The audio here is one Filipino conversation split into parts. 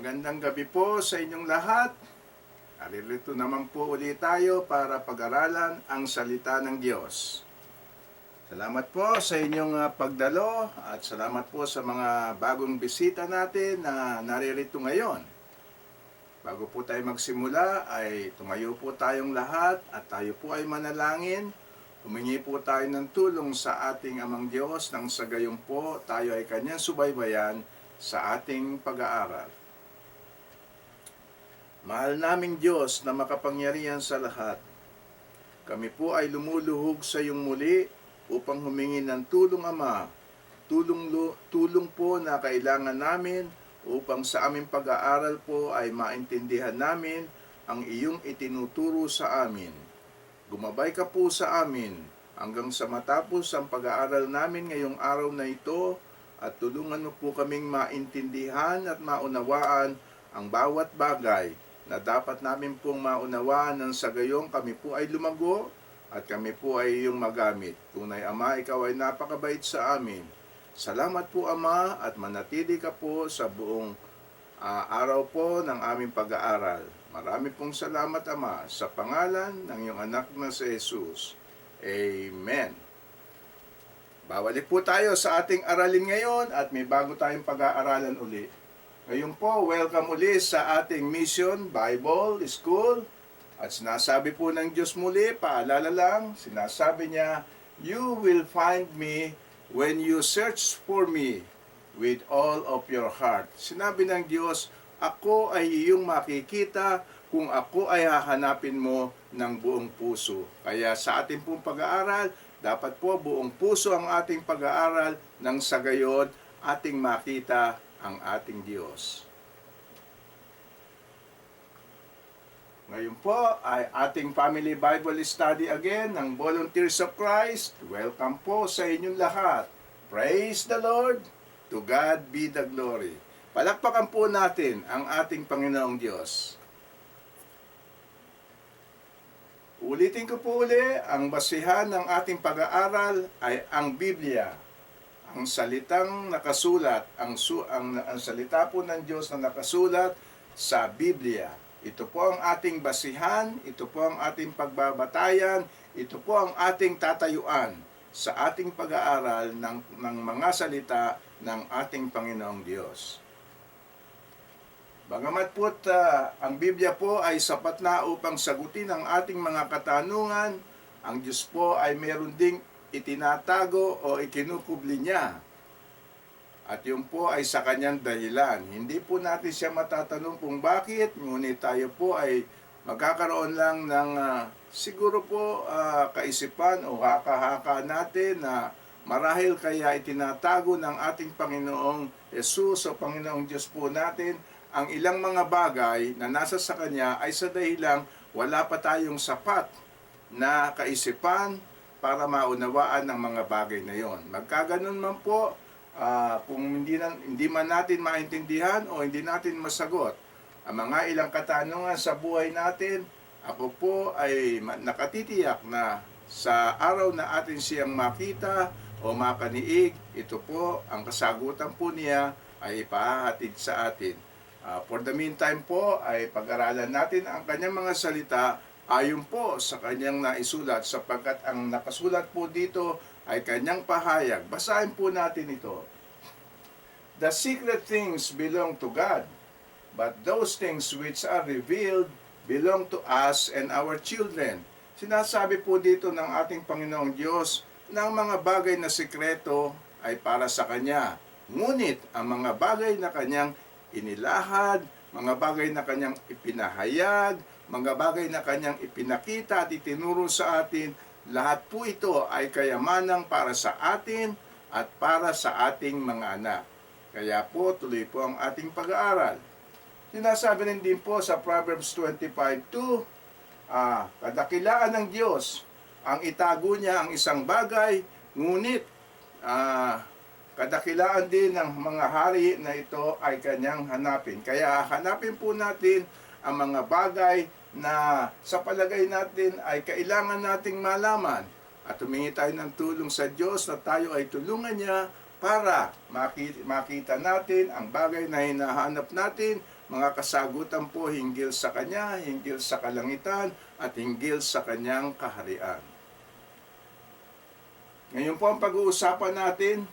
Magandang gabi po sa inyong lahat. Naririto naman po ulit tayo para pag-aralan ang salita ng Diyos. Salamat po sa inyong pagdalo at salamat po sa mga bagong bisita natin na naririto ngayon. Bago po tayo magsimula ay tumayo po tayong lahat at tayo po ay manalangin. Humingi po tayo ng tulong sa ating Amang Diyos nang sa gayon po tayo ay Kanyang subaybayan sa ating pag-aaral. Mahal naming Diyos na makapangyarihan sa lahat, kami po ay lumuluhog sa iyong muli upang humingi ng tulong, Ama. Tulong po na kailangan namin upang sa aming pag-aaral po ay maintindihan namin ang iyong itinuturo sa amin. Gumabay ka po sa amin hanggang sa matapos ang pag-aaral namin ngayong araw na ito at tulungan mo po kaming maintindihan at maunawaan ang bawat bagay na dapat namin pong maunawaan nang sa gayong kami po ay lumago at kami po ay iyong magamit. Tunay Ama, ikaw ay napakabait sa amin. Salamat po Ama at manatili ka po sa buong araw po ng aming pag-aaral. Marami pong salamat Ama sa pangalan ng iyong anak na si Jesus. Amen. Babalik po tayo sa ating aralin ngayon at may bago tayong pag-aaralan uli. Ngayon po, welcome uli sa ating Mission Bible School. At sinasabi po ng Diyos muli, paalala lang, sinasabi niya, "You will find me when you search for me with all of your heart." Sinabi ng Diyos, ako ay iyong makikita kung ako ay hahanapin mo ng buong puso. Kaya sa ating pong pag-aaral, dapat po buong puso ang ating pag-aaral nang sa gayon ating makita ang ating Diyos. Ngayon po ay ating Family Bible Study again ng Volunteers of Christ. Welcome po sa inyong lahat. Praise the Lord. To God be the glory. Palakpakan po natin ang ating Panginoong Diyos. Ulitin ko po uli, ang basihan ng ating pag-aaral ay ang Biblia. Ang salitang nakasulat, ang salita po ng Diyos na nakasulat sa Biblia. Ito po ang ating basihan, ito po ang ating pagbabatayan, ito po ang ating tatayuan sa ating pag-aaral ng mga salita ng ating Panginoong Diyos. Bagamat po ang Biblia po ay sapat na upang sagutin ang ating mga katanungan, ang Diyos po ay meron ding itinatago o ikinukubli niya. At yun po ay sa kanyang dahilan. Hindi po natin siya matatanong kung bakit, ngunit tayo po ay magkakaroon lang ng siguro po kaisipan o haka-haka natin na marahil kaya itinatago ng ating Panginoong Jesus o Panginoong Diyos po natin ang ilang mga bagay na nasa sa Kanya ay sa dahilang wala pa tayong sapat na kaisipan para maunawaan ang mga bagay na yon. Magkaganon man po, kung hindi man natin maintindihan o hindi natin masagot ang mga ilang katanungan sa buhay natin, ako po ay nakatitiyak na sa araw na atin siyang makita o makaniig, ito po, ang kasagutan po niya ay ipahahatid sa atin. For the meantime po, ay pag-aralan natin ang kanyang mga salita ayon po sa kanyang naisulat, sapagkat ang nakasulat po dito ay kanyang pahayag. Basahin po natin ito. The secret things belong to God, but those things which are revealed belong to us and our children. Sinasabi po dito ng ating Panginoong Diyos na ang mga bagay na sikreto ay para sa Kanya. Ngunit ang mga bagay na Kanyang inilahad, mga bagay na Kanyang ipinahayag, mga bagay na Kanyang ipinakita at itinuro sa atin, lahat po ito ay kayamanang para sa atin at para sa ating mga anak. Kaya po, tuloy po ang ating pag-aaral. Sinasabi rin din po sa Proverbs 25:2, kadakilaan ng Diyos, ang itago niya ang isang bagay, ngunit kadakilaan din ng mga hari na ito ay kanyang hanapin. Kaya hanapin po natin ang mga bagay na sa palagay natin ay kailangan nating malaman. At humingi tayo ng tulong sa Diyos na tayo ay tulungan niya para makita natin ang bagay na hinahanap natin, mga kasagutan po hinggil sa Kanya, hinggil sa kalangitan, at hinggil sa Kanyang kaharian. Ngayon po ang pag-uusapan natin,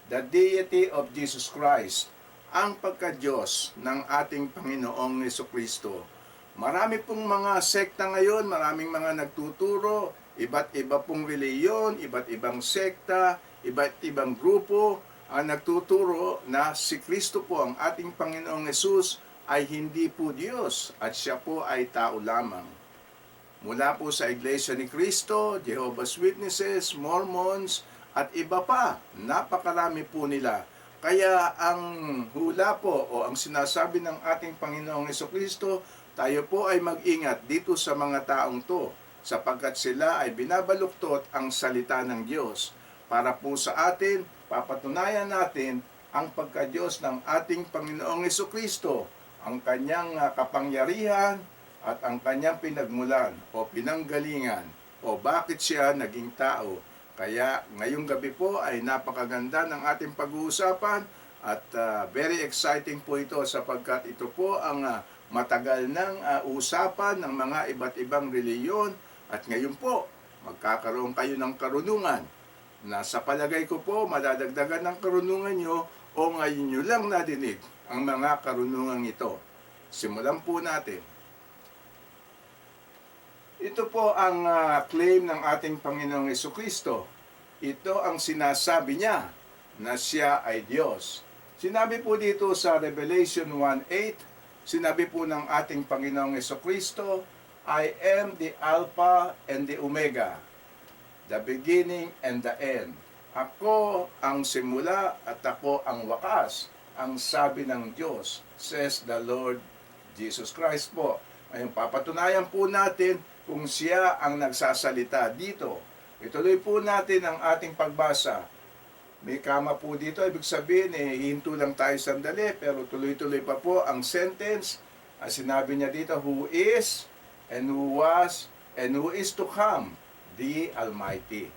the deity of Jesus Christ, ang pagka-Diyos ng ating Panginoong Jesucristo. Marami pong mga sekta ngayon, maraming mga nagtuturo, iba't iba pong reliyon, iba't ibang sekta, iba't ibang grupo, ang nagtuturo na si Kristo po ang ating Panginoong Hesus ay hindi po Diyos at siya po ay tao lamang. Mula po sa Iglesia ni Cristo, Jehovah's Witnesses, Mormons, at iba pa, napakarami po nila. Kaya ang hula po o ang sinasabi ng ating Panginoong Jesucristo, tayo po ay mag-ingat dito sa mga taong to, sapagkat sila ay binabaluktot ang salita ng Diyos. Para po sa atin, papatunayan natin ang pagka-Diyos ng ating Panginoong Jesucristo, ang kanyang kapangyarihan at ang kanyang pinagmulan o pinanggalingan o bakit siya naging tao. Kaya ngayong gabi po ay napakaganda ng ating pag-uusapan at very exciting po ito sapagkat ito po ang matagal ng usapan ng mga iba't ibang reliyon at ngayon po magkakaroon kayo ng karunungan na sa palagay ko po madadagdagan ng karunungan nyo o ngayon nyo lang nadinig ang mga karunungan ito. Simulan po natin. Ito po ang claim ng ating Panginoong Jesucristo. Ito ang sinasabi niya na siya ay Diyos. Sinabi po dito sa Revelation 1:8, sinabi po ng ating Panginoong Jesucristo, I am the Alpha and the Omega, the beginning and the end. Ako ang simula at ako ang wakas, ang sabi ng Diyos, says the Lord Jesus Christ po. Ngayon, papatunayan po natin kung siya ang nagsasalita dito. Ituloy po natin ang ating pagbasa. May kama po dito, ibig sabihin, hinto lang tayo sandali, pero tuloy-tuloy pa po ang sentence. Sinabi niya dito, who is, and who was, and who is to come, the Almighty.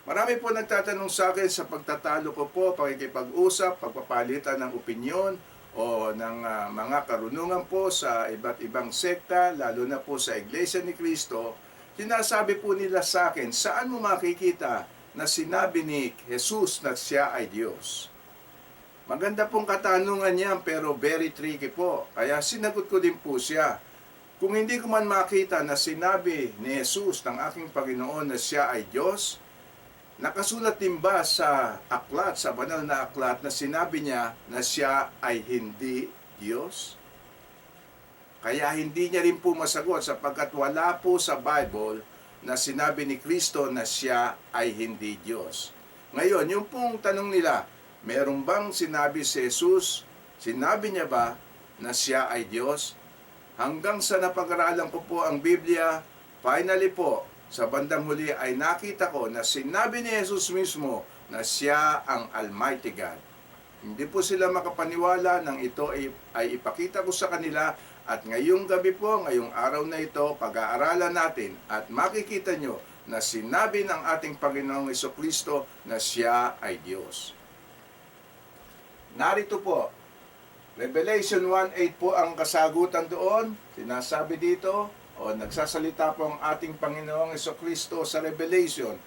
Marami po nagtatanong sa akin sa pagtatalo ko po, pakikipag-usap, pagpapalitan ng opinyon, o ng mga karunungan po sa iba't ibang sekta, lalo na po sa Iglesia ni Cristo. Sinasabi po nila sa akin, saan mo makikita na sinabi ni Jesus na siya ay Diyos? Maganda pong katanungan niyan pero very tricky po. Kaya sinagot ko din po siya. Kung hindi ko man makita na sinabi ni Jesus ng aking Panginoon na siya ay Diyos, nakasulat din ba sa aklat, sa banal na aklat, na sinabi niya na siya ay hindi Diyos? Kaya hindi niya rin po masagot sapagkat wala po sa Bible na sinabi ni Kristo na siya ay hindi Diyos. Ngayon, yung pong tanong nila, meron bang sinabi si Jesus, sinabi niya ba na siya ay Diyos? Hanggang sa napag-aralan ko po ang Biblia, finally po, sa bandang huli ay nakita ko na sinabi ni Jesus mismo na siya ang Almighty God. Hindi po sila makapaniwala nang ito ay ipakita ko sa kanila at ngayong gabi po, ngayong araw na ito, pag-aaralan natin at makikita nyo na sinabi ng ating Panginoong Jesucristo na siya ay Diyos. Narito po, Revelation 1:8 po ang kasagutan doon. Sinasabi dito, o nagsasalita po ang ating Panginoong Jesucristo sa Revelation.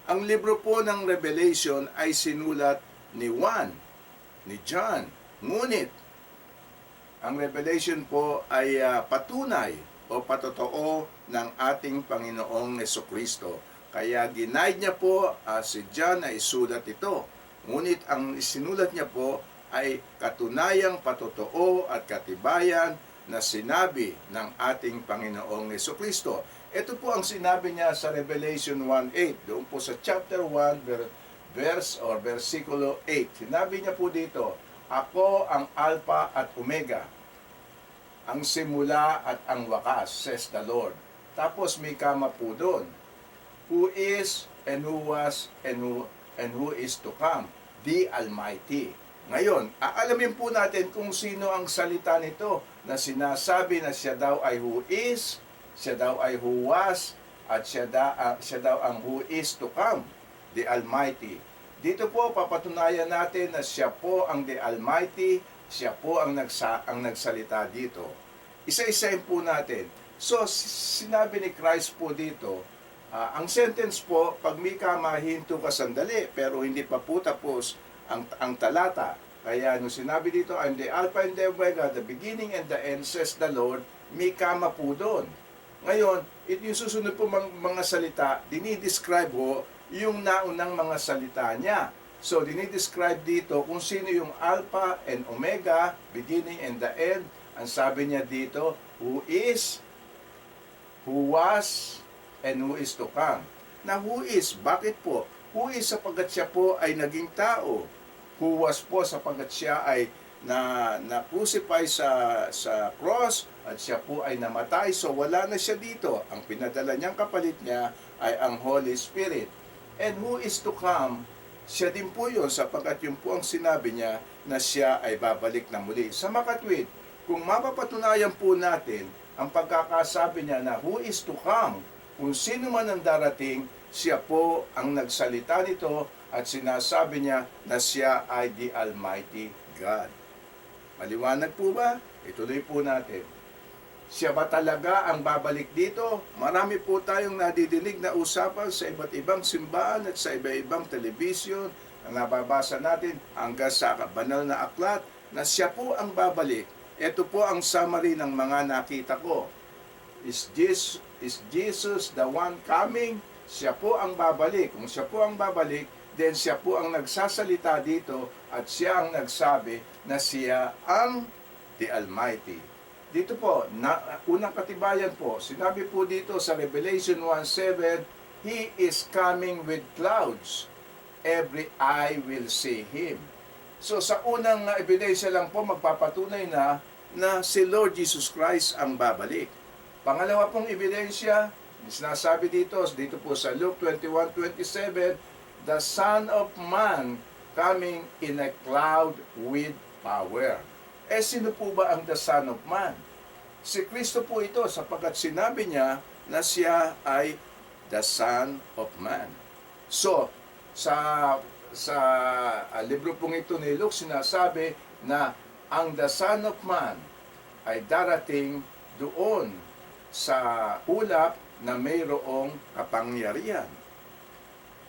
Ang libro po ng Revelation ay sinulat ni Juan, ni John. Ngunit, ang Revelation po ay patunay o patotoo ng ating Panginoong Jesucristo. Kaya ginaid niya po si John na isulat ito. Ngunit ang isinulat niya po ay katunayang patotoo at katibayan na sinabi ng ating Panginoong Jesucristo. Ito po ang sinabi niya sa Revelation 1:8, doon po sa chapter 1, versikulo 8. Sinabi niya po dito, ako ang Alpha at Omega, ang simula at ang wakas, says the Lord. Tapos may kama po doon, who is, and who was, and who is to come, the Almighty. Ngayon, aalamin po natin kung sino ang salita nito na sinasabi na siya daw ay who is, siya daw ay who was, at siya daw ang who is to come, the Almighty. Dito po papatunayan natin na siya po ang the Almighty siya po ang nagsalita dito. Isa-isahin po natin. So, sinabi ni Christ po dito, ang sentence po, pag Mika, mahinto ka sandali, pero hindi pa po tapos ang talata. Kaya nung sinabi dito, I'm the Alpha and the Omega, the beginning and the end, says the Lord, Mika po doon. Ngayon, yung susunod po mga salita, dinidescribe ho yung naunang mga salita niya. So, dinidescribe dito kung sino yung Alpha and Omega, beginning and the end. Ang sabi niya dito, who is, who was, and who is to come. Na who is, bakit po? Who is sapagkat siya po ay naging tao. Who was po sapagkat siya ay na-crucify sa cross at siya po ay namatay. So wala na siya dito. Ang pinadala niyang kapalit niya ay ang Holy Spirit. And who is to come, siya din po yun sapagkat yun po ang sinabi niya na siya ay babalik na muli. Sa makatwid, kung mapapatunayan po natin ang pagkakasabi niya na who is to come, kung sino man ang darating, siya po ang nagsalita nito at sinasabi niya na siya ay the Almighty God. Maliwanag po ba? Ituloy po natin. Siya ba talaga ang babalik dito? Marami po tayong nadidinig na usapan sa iba't ibang simbahan at sa iba-ibang telebisyon na nababasa natin hanggang sa banal na aklat na siya po ang babalik. Ito po ang summary ng mga nakita ko. Is Jesus the one coming? Siya po ang babalik. Kung siya po ang babalik, then siya po ang nagsasalita dito at siya ang nagsabi na siya ang the Almighty. Dito po, unang katibayan po, sinabi po dito sa Revelation 1:7, He is coming with clouds. Every eye will see Him. So sa unang ebidensya lang po, magpapatunay na si Lord Jesus Christ ang babalik. Pangalawa pong ebidensya, sinasabi dito po sa Luke 21:27, the Son of Man coming in a cloud with power. Sino po ba ang the Son of Man? Si Kristo po ito sapagkat sinabi niya na siya ay the Son of Man. So, sa libro pong ito ni Luke, sinasabi na ang the Son of Man ay darating doon sa ulap na mayroong kapangyarihan.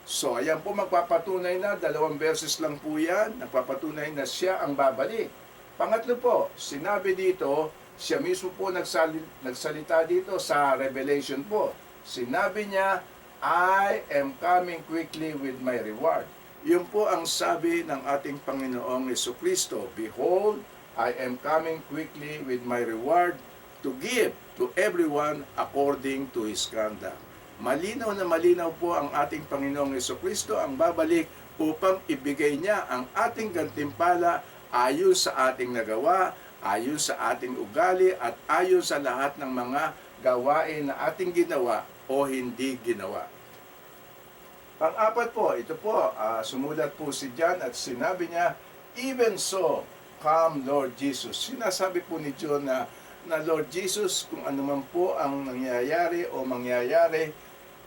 So, ayan po magpapatunay na, 2 verses lang po yan, nagpapatunay na siya ang babalik. Pangatlo po, sinabi dito, siya mismo po nagsalita dito sa Revelation po. Sinabi niya, I am coming quickly with my reward. Yun po ang sabi ng ating Panginoong Jesucristo, behold, I am coming quickly with my reward to give to everyone according to his conduct. Malinaw na malinaw po ang ating Panginoong Jesucristo ang babalik upang ibigay niya ang ating gantimpala ayon sa ating nagawa, ayon sa ating ugali, at ayon sa lahat ng mga gawain na ating ginawa o hindi ginawa. Pang-apat po, ito po, sumulat po si John at sinabi niya, even so, come Lord Jesus. Sinasabi po ni John na Lord Jesus, kung ano man po ang nangyayari o mangyayari,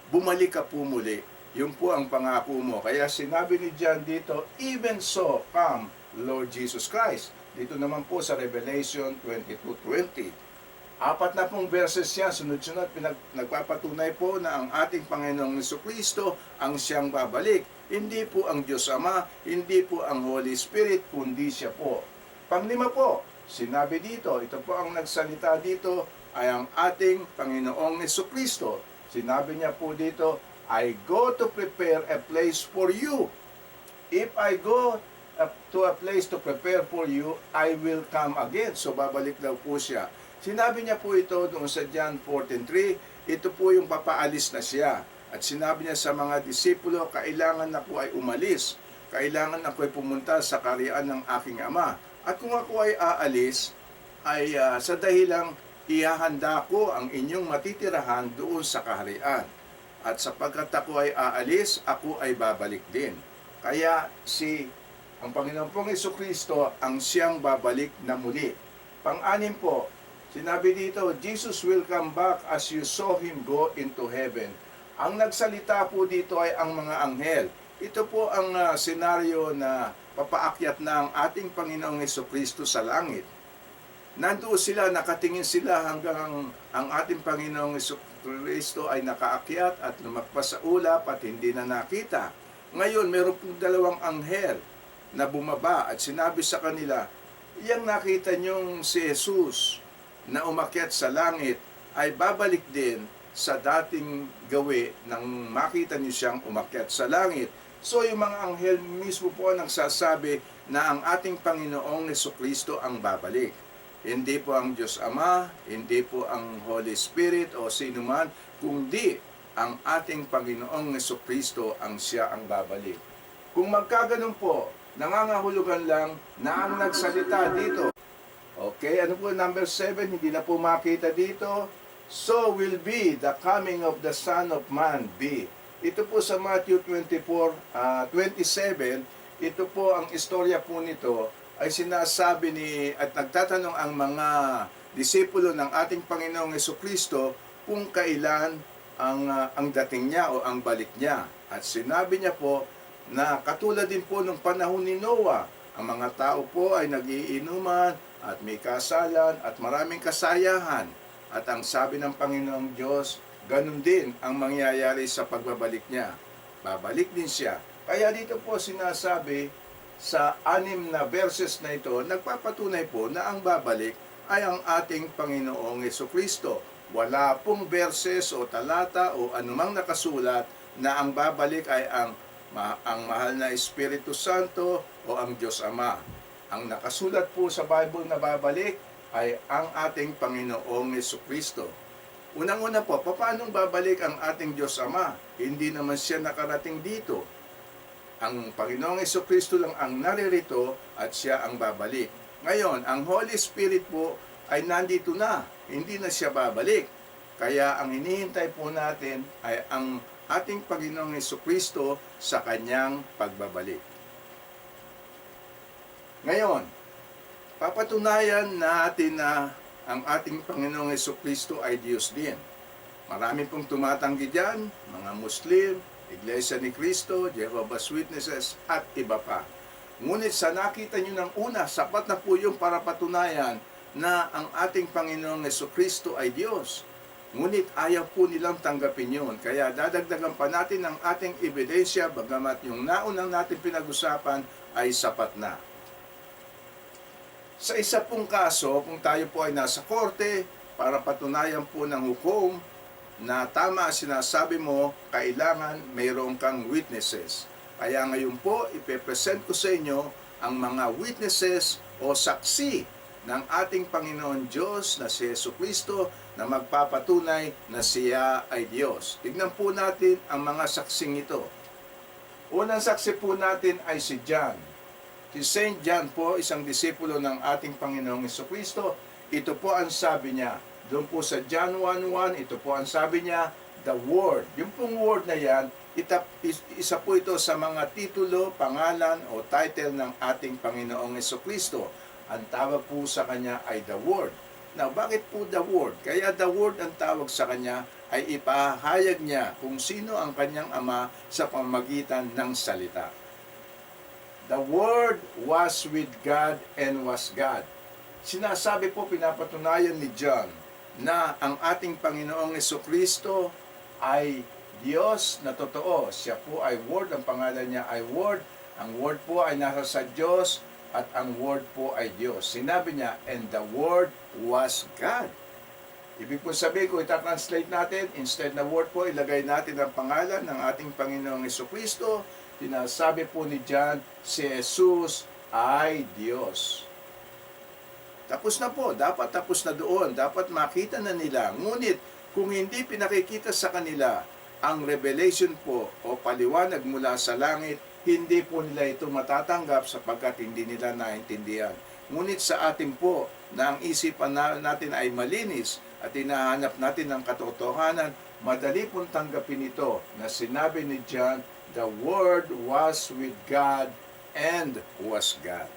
bumalik ka po muli. Yun po ang pangako mo. Kaya sinabi ni John dito, even so, come Lord Jesus Christ. Dito naman po sa Revelation 22:20. Apat na pong verses yan, sunod-sunod, nagpapatunay po na ang ating Panginoong Jesucristo ang siyang babalik. Hindi po ang Diyos Ama, hindi po ang Holy Spirit, kundi siya po. Panglima po, sinabi dito, ito po ang nagsalita dito, ay ang ating Panginoong Jesucristo. Sinabi niya po dito, I go to prepare a place for you. If I go to a place to prepare for you, I will come again. So babalik daw po siya. Sinabi niya po ito doon sa John 14:3, ito po yung papaalis na siya. At sinabi niya sa mga disipulo, kailangan ako ay umalis. Kailangan ako ay pumunta sa kaharian ng aking Ama. At kung ako ay aalis, ay sa dahilang ihahanda ko ang inyong matitirahan doon sa kaharian. At sapagkat ako ay aalis, ako ay babalik din. Kaya ang Panginoon pong Jesucristo ang siyang babalik na muli. Pang-anim po, sinabi dito, Jesus will come back as you saw Him go into heaven. Ang nagsalita po dito ay ang mga anghel. Ito po ang senaryo na papaakyat na ang ating Panginoong Hesukristo sa langit. Nandoon sila, nakatingin sila hanggang ang ating Panginoong Hesukristo ay nakaakyat at lumagpas sa ulap at hindi na nakita. Ngayon, meron pong dalawang anghel na bumaba at sinabi sa kanila, "Iyang nakita niyong si Jesus na umakyat sa langit ay babalik din sa dating gawi nang makita niyo siyang umakyat sa langit." So yung mga anghel mismo po ang nagsasabi na ang ating Panginoong Hesukristo ang babalik. Hindi po ang Diyos Ama, hindi po ang Holy Spirit o sino man, kundi ang ating Panginoong Hesukristo ang siya ang babalik. Kung magkaganon po, nangangahulugan lang na ang nagsalita dito. Okay, ano po number 7, hindi na po makita dito. So will be the coming of the Son of Man be. Ito po sa Matthew 27, ito po ang istorya po nito ay sinasabi at nagtatanong ang mga disipulo ng ating Panginoong Hesukristo kung kailan ang dating niya o ang balik niya. At sinabi niya po na katulad din po nung panahon ni Noah, ang mga tao po ay nagiinuman at may kasalan at maraming kasayahan. At ang sabi ng Panginoong Diyos, ganun din ang mangyayari sa pagbabalik niya. Babalik din siya. Kaya dito po sinasabi sa 6 na verses na ito, nagpapatunay po na ang babalik ay ang ating Panginoong Hesukristo. Wala pong verses o talata o anumang nakasulat na ang babalik ay ang mahal na Espiritu Santo o ang Diyos Ama. Ang nakasulat po sa Bible na babalik ay ang ating Panginoong Hesukristo. Unang-una po, paano babalik ang ating Diyos Ama? Hindi naman siya nakarating dito. Ang Panginoong Hesukristo lang ang naririto at siya ang babalik. Ngayon, ang Holy Spirit po ay nandito na, hindi na siya babalik. Kaya ang hinihintay po natin ay ang ating Panginoong Hesukristo sa kanyang pagbabalik. Ngayon, papatunayan natin na ang ating Panginoong Hesukristo ay Diyos din. Marami pong tumatanggi dyan, mga Muslim, Iglesia ni Cristo, Jehovah's Witnesses, at iba pa. Ngunit sa nakita nyo ng una, sapat na po yung para patunayan na ang ating Panginoong Hesukristo ay Diyos. Ngunit ayaw po nilang tanggapin yun. Kaya dadagdagan pa natin ang ating ebidensya, bagamat yung naunang natin pinag-usapan ay sapat na. Sa isa pong kaso, kung tayo po ay nasa korte, para patunayan po ng hukom na tama sinasabi mo, kailangan mayroon kang witnesses. Kaya ngayon po, ipepresent ko sa inyo ang mga witnesses o saksi ng ating Panginoon Diyos na si Hesukristo na magpapatunay na siya ay Diyos. Tignan po natin ang mga saksing ito. Unang saksi po natin ay si John. Si Saint John po, isang disipulo ng ating Panginoong Hesukristo. Ito po ang sabi niya. Doon po sa John 1:1, ito po ang sabi niya, the Word. Yung pong word na yan, isa po ito sa mga titulo, pangalan o title ng ating Panginoong Hesukristo. Ang tawag po sa kanya ay the Word. Now, bakit po the Word? Kaya the Word ang tawag sa kanya ay ipahayag niya kung sino ang kanyang ama sa pamamagitan ng salita. The Word was with God and was God. Sinasabi po, pinapatunayan ni John na ang ating Panginoong Hesukristo ay Diyos na totoo. Siya po ay Word, ang pangalan niya ay Word. Ang Word po ay nasa sa Diyos at ang Word po ay Diyos. Sinabi niya, and the Word was God. Ibig po sabihin, kung itatranslate natin, instead na Word po, ilagay natin ang pangalan ng ating Panginoong Hesukristo. Sinasabi po ni John, si Jesus ay Diyos. Tapos na po, dapat tapos na doon, dapat makita na nila. Ngunit kung hindi pinakikita sa kanila ang revelation po o paliwanag mula sa langit, hindi po nila ito matatanggap sapagkat hindi nila naintindihan. Ngunit sa atin po na ang isipan natin ay malinis at hinahanap natin ng katotohanan, madali pong tanggapin ito na sinabi ni John, the Word was with God and was God.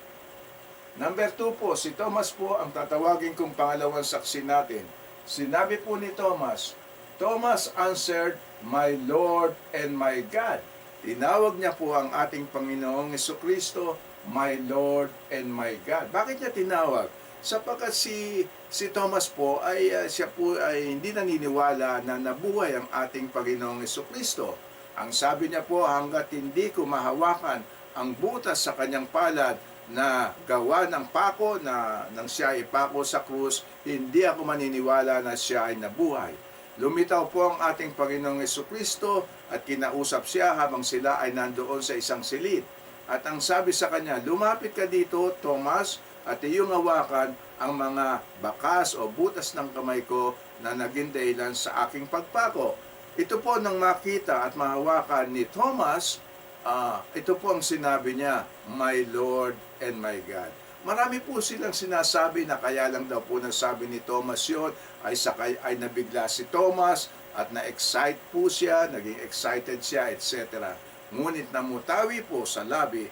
Number 2 po, si Thomas po ang tatawagin kong pangalawang saksi natin. Sinabi po ni Thomas, Thomas answered, my Lord and my God. Tinawag niya po ang ating Panginoong Jesucristo, my Lord and my God. Bakit niya tinawag? Sapagkat si Thomas po ay siya po ay hindi naniniwala na nabuhay ang ating Panginoong Jesucristo. Ang sabi niya po, hanggat hindi ko mahawakan ang butas sa kanyang palad na gawa ng pako na nang siya ipako sa krus, hindi ako maniniwala na siya ay nabuhay. Lumitaw po ang ating Panginoong Jesucristo at kinausap siya habang sila ay nandoon sa isang silid. At ang sabi sa kanya, lumapit ka dito, Thomas, at iyong hawakan ang mga bakas o butas ng kamay ko na naging dahilan sa aking pagpako. Ito po nang makita at mahawakan ni Thomas, ito po ang sinabi niya, my Lord and my God. Marami po silang sinasabi na kaya lang daw po nasabi ni Thomas yun, ay nabigla si Thomas at na-excite po siya, naging excited siya, etc. Ngunit namutawi po sa labi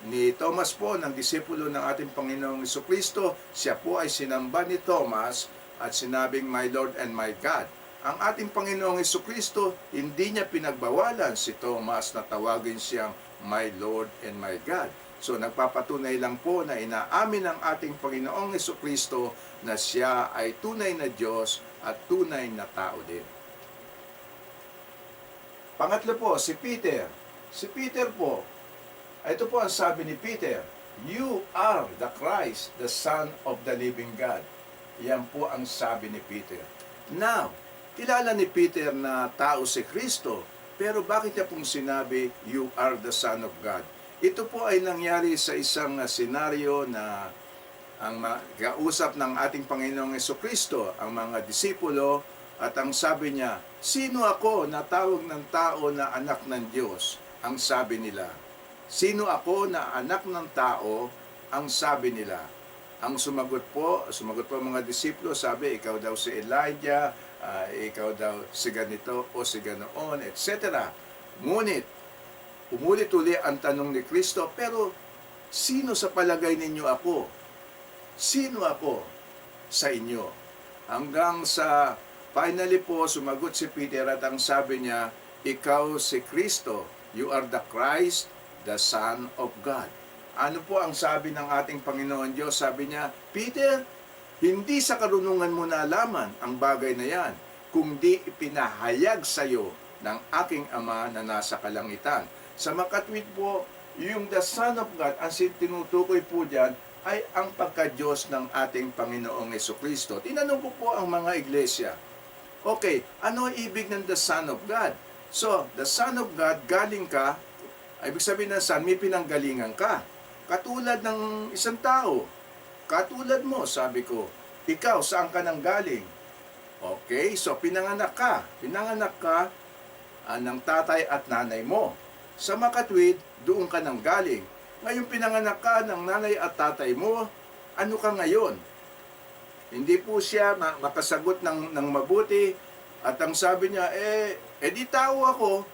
ni Thomas po, ng disipulo ng ating Panginoong Jesucristo, siya po ay sinamba ni Thomas at sinabing, my Lord and my God. Ang ating Panginoong Jesucristo, hindi niya pinagbawalan si Thomas na tawagin siyang my Lord and my God. So nagpapatunay lang po na inaamin ng ating Panginoong Jesucristo na siya ay tunay na Diyos at tunay na tao din. Pangatlo po, si Peter. Si Peter po, ito po ang sabi ni Peter, you are the Christ, the Son of the living God. Yan po ang sabi ni Peter. Now, kilala ni Peter na tao si Kristo, pero bakit niya pong sinabi, you are the Son of God? Ito po ay nangyari sa isang senaryo na ang kausap ng ating Panginoong Jesucristo, ang mga disipulo, at ang sabi niya, sino ako na tawag ng tao na anak ng Diyos? Ang sabi nila. Sino ako na anak ng tao? Ang sabi nila. Ang sumagot po mga disipulo, sabi, ikaw daw si Elijah, ikaw daw si ganito o si ganoon, etc. Ngunit, umulit-uli ang tanong ni Kristo, pero sino sa palagay ninyo ako? Sino ako sa inyo? Hanggang sa finally po, sumagot si Peter at ang sabi niya, ikaw si Kristo, you are the Christ, the Son of God. Ano po ang sabi ng ating Panginoon Diyos? Sabi niya, Peter, hindi sa karunungan mo nalaman ang bagay na yan, kundi ipinahayag sa iyo ng aking Ama na nasa kalangitan. Sa makatwid po, yung the Son of God, ang tinutukoy po dyan, ay ang pagka-Diyos ng ating Panginoong Jesucristo. Tinanong ko po ang mga iglesia, okay, ano ibig ng the Son of God? So, the Son of God, galing ka, ibig sabihin ng Son, may pinanggalingan ka. Katulad ng isang tao, katulad mo, sabi ko, ikaw, saan ka nang galing? Okay, so pinanganak ka ng tatay at nanay mo. Sa makatwid, doon ka nang galing. Ngayon pinanganak ka ng nanay at tatay mo, ano ka ngayon? Hindi po siya makasagot ng mabuti at ang sabi niya, di tao ako.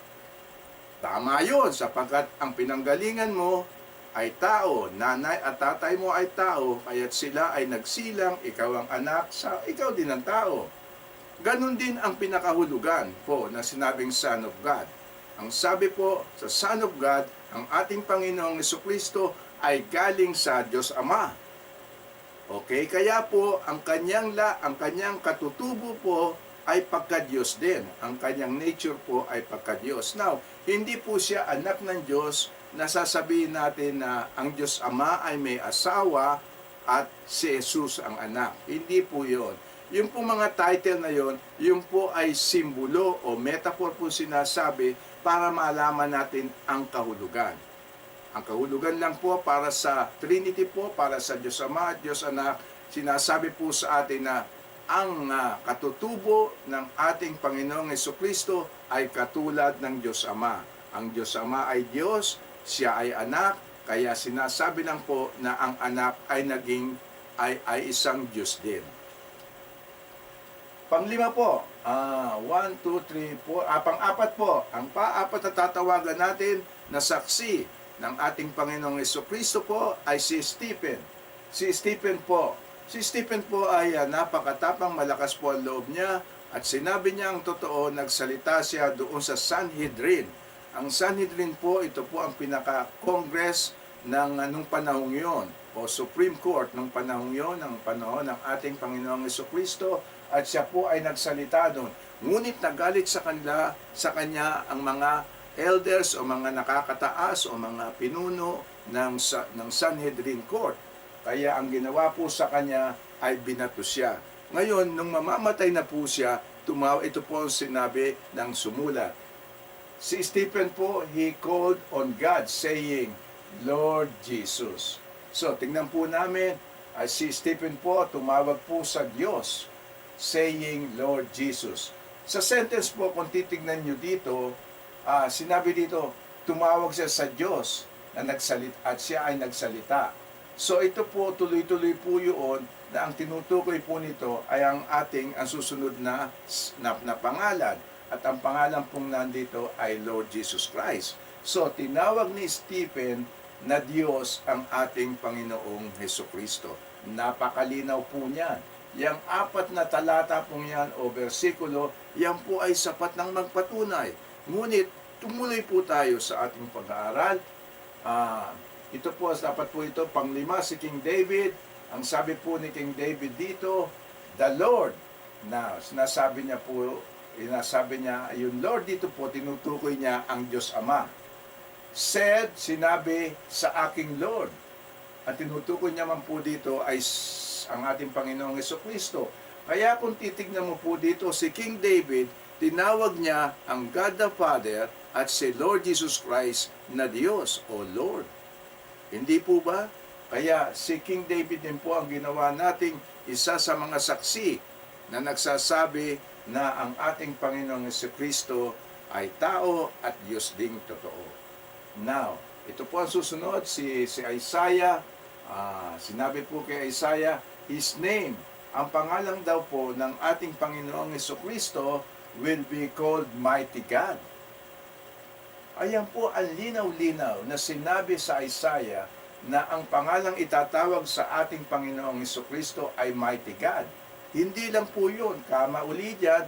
Tama yun, sapagkat ang pinanggalingan mo ay tao, nanay at tatay mo ay tao, kaya't sila ay nagsilang, ikaw ang anak, ikaw din ang tao. Ganon din ang pinakahulugan po na sinabing Son of God. Ang sabi po sa Son of God, ang ating Panginoong Jesucristo ay galing sa Diyos Ama. Okay, kaya po ang kanyang katutubo po ay pagka-Diyos din. Ang kanyang nature po ay pagka-Diyos. Now, hindi po siya anak ng Diyos na sasabihin natin na ang Diyos Ama ay may asawa at si Jesus ang anak. Hindi po yon. Yung po mga title na yon, yung po ay simbolo o metaphor po sinasabi para malaman natin ang kahulugan. Ang kahulugan lang po para sa Trinity po, para sa Diyos Ama at Diyos Anak, sinasabi po sa atin na ang katutubo ng ating Panginoong Jesucristo ay katulad ng Diyos Ama. Ang Diyos Ama ay Diyos, siya ay anak, kaya sinasabi lang po na ang anak ay ay isang Diyos din. Panglima po, 1, 2, 3, 4, pang-apat po, ang pang-apat na tatawagan natin na saksi ng ating Panginoong Jesucristo po ay si Stephen. Si Stephen po ay napakatapang, malakas po ang loob niya at sinabi niya ang totoo, nagsalita siya doon sa Sanhedrin. Ang Sanhedrin po, ito po ang pinaka-congress ng nung panahong yon o Supreme Court ng panahong yon, ng panahon ng ating Panginoong Jesucristo, at siya po ay nagsalita doon. Ngunit nagalit sa kanya ang mga elders o mga nakakataas o mga pinuno ng Sanhedrin Court. Kaya ang ginawa po sa kanya ay binato siya. Ngayon, nung mamamatay na po siya, ito po ang sinabi ng sumulat. Si Stephen po, he called on God saying, Lord Jesus. So, tingnan po namin, si Stephen po, tumawag po sa Diyos, saying, Lord Jesus. Sa sentence po, kung titignan nyo dito, sinabi dito, tumawag siya sa Diyos na nagsalita, at siya ay nagsalita. So, ito po, tuloy-tuloy po yun, na ang tinutukoy po nito ay ang susunod na pangalan. At ang pangalan pong nandito ay Lord Jesus Christ. So, tinawag ni Stephen na Diyos ang ating Panginoong Hesukristo. Napakalinaw po niyan. Yang 4 na talata pong yan o versikulo, yan po ay sapat ng magpatunay. Ngunit, tumuloy po tayo sa ating pag-aaral. Ito po, dapat po ito, panglima si King David. Ang sabi po ni King David dito, the Lord, na sinasabi niya, yung Lord dito po, tinutukoy niya ang Diyos Ama. Said, sinabi sa aking Lord. At tinutukoy niya man po dito ay ang ating Panginoong Jesucristo. Kaya kung titignan mo po dito, si King David, tinawag niya ang God the Father at si Lord Jesus Christ na Diyos o Lord. Hindi po ba? Kaya si King David din po ang ginawa nating isa sa mga saksi na nagsasabi na ang ating Panginoong Jesucristo ay tao at Diyos ding totoo. Now, ito po ang susunod, si Isaiah, sinabi po kay Isaiah, his name, ang pangalan daw po ng ating Panginoong Jesucristo will be called Mighty God. Ayan po ang linaw-linaw na sinabi sa Isaiah na ang pangalang itatawag sa ating Panginoong Jesucristo ay Mighty God. Hindi lang po yun, kama uli dyan,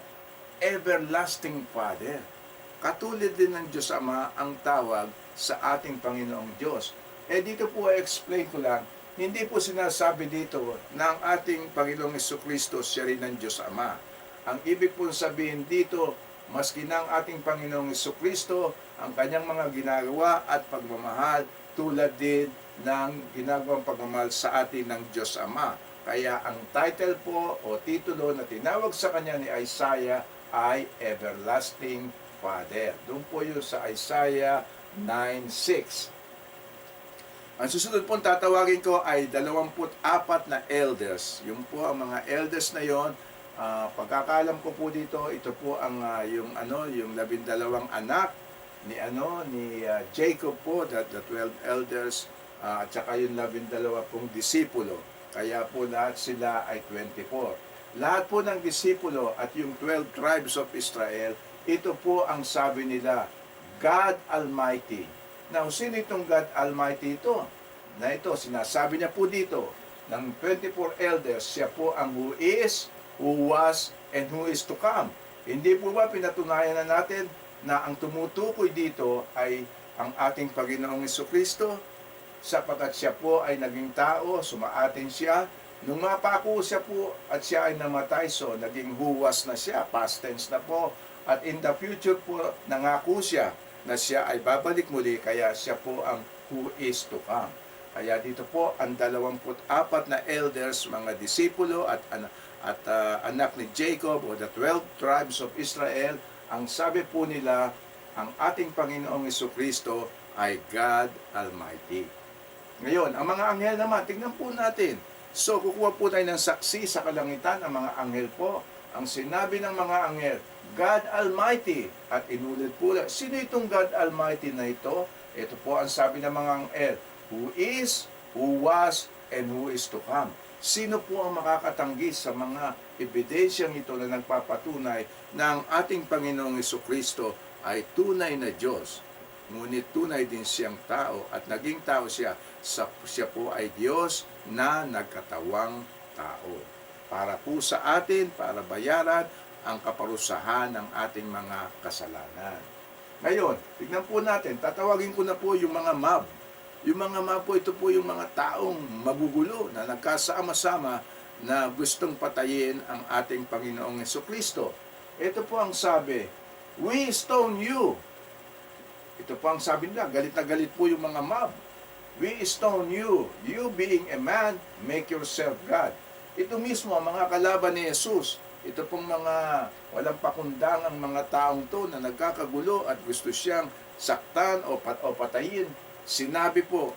Everlasting Father. Katulad din ng Diyos Ama ang tawag sa ating Panginoong Diyos. Dito po explain ko lang, hindi po sinasabi dito na ang ating Panginoong Jesucristo siya rin ng Diyos Ama. Ang ibig po sabihin dito, maski na ang ating Panginoong Jesucristo, ang kanyang mga ginagawa at pagmamahal, tulad din ng ginagawang pagmamahal sa atin ng Diyos Ama. Kaya ang title po o titulo na tinawag sa kanya ni Isaiah ay Everlasting Father. Doon po yun sa Isaiah 9:6. Ang susunod po tatawagin ko ay 24 na elders. Yung po ang mga elders na yon. Pagkakalam ko po dito, ito po ang yung 12 anak ni Jacob po, the 12 elders, at saka yung 12 pong disipulo. Kaya po lahat sila ay 24. Lahat po ng disipulo at yung 12 tribes of Israel, ito po ang sabi nila, God Almighty. Now, sino itong God Almighty ito? Na ito, sinasabi niya po dito, ng 24 elders, siya po ang who is, who was, and who is to come. Hindi po ba pinatunayan na natin na ang tumutukoy dito ay ang ating Panginoong Jesucristo? Sapagkat siya po ay naging tao, sumaatin siya. Nung mapako siya po at siya ay namatay, so naging huwas na siya, past tense na po. At in the future po, nangako siya na siya ay babalik muli, kaya siya po ang who is to come. Kaya dito po, ang 24 na elders, mga disipulo at anak ni Jacob o the 12 tribes of Israel, ang sabi po nila, ang ating Panginoong Jesucristo ay God Almighty. Ngayon, ang mga anghel naman, tingnan po natin. So, kukuha po tayo ng saksi sa kalangitan, ang mga anghel po. Ang sinabi ng mga anghel, God Almighty. At inulit po lang, sino itong God Almighty na ito? Ito po ang sabi ng mga anghel, who is, who was, and who is to come. Sino po ang makakatanggi sa mga ebidensyang ito na nagpapatunay na ang ating Panginoong Jesucristo ay tunay na Diyos? Ngunit tunay din siyang tao at naging tao siya. Siya po ay Diyos na nagkatawang tao. Para po sa atin, para bayaran ang kaparusahan ng ating mga kasalanan. Ngayon, tignan po natin, tatawagin ko na po yung mga mob. Yung mga mob po, ito po yung mga taong magugulo na nagkasama-sama na gustong patayin ang ating Panginoong Jesucristo. Ito po ang sabi, "We stone you." Ito po ang sabi nila, galit na galit po yung mga mob. "We stone you. You being a man, make yourself God." Ito mismo ang mga kalaban ni Jesus. Ito pong mga walang pakundangang mga taong to na nagkakagulo at gusto siyang saktan o patayin. Sinabi po,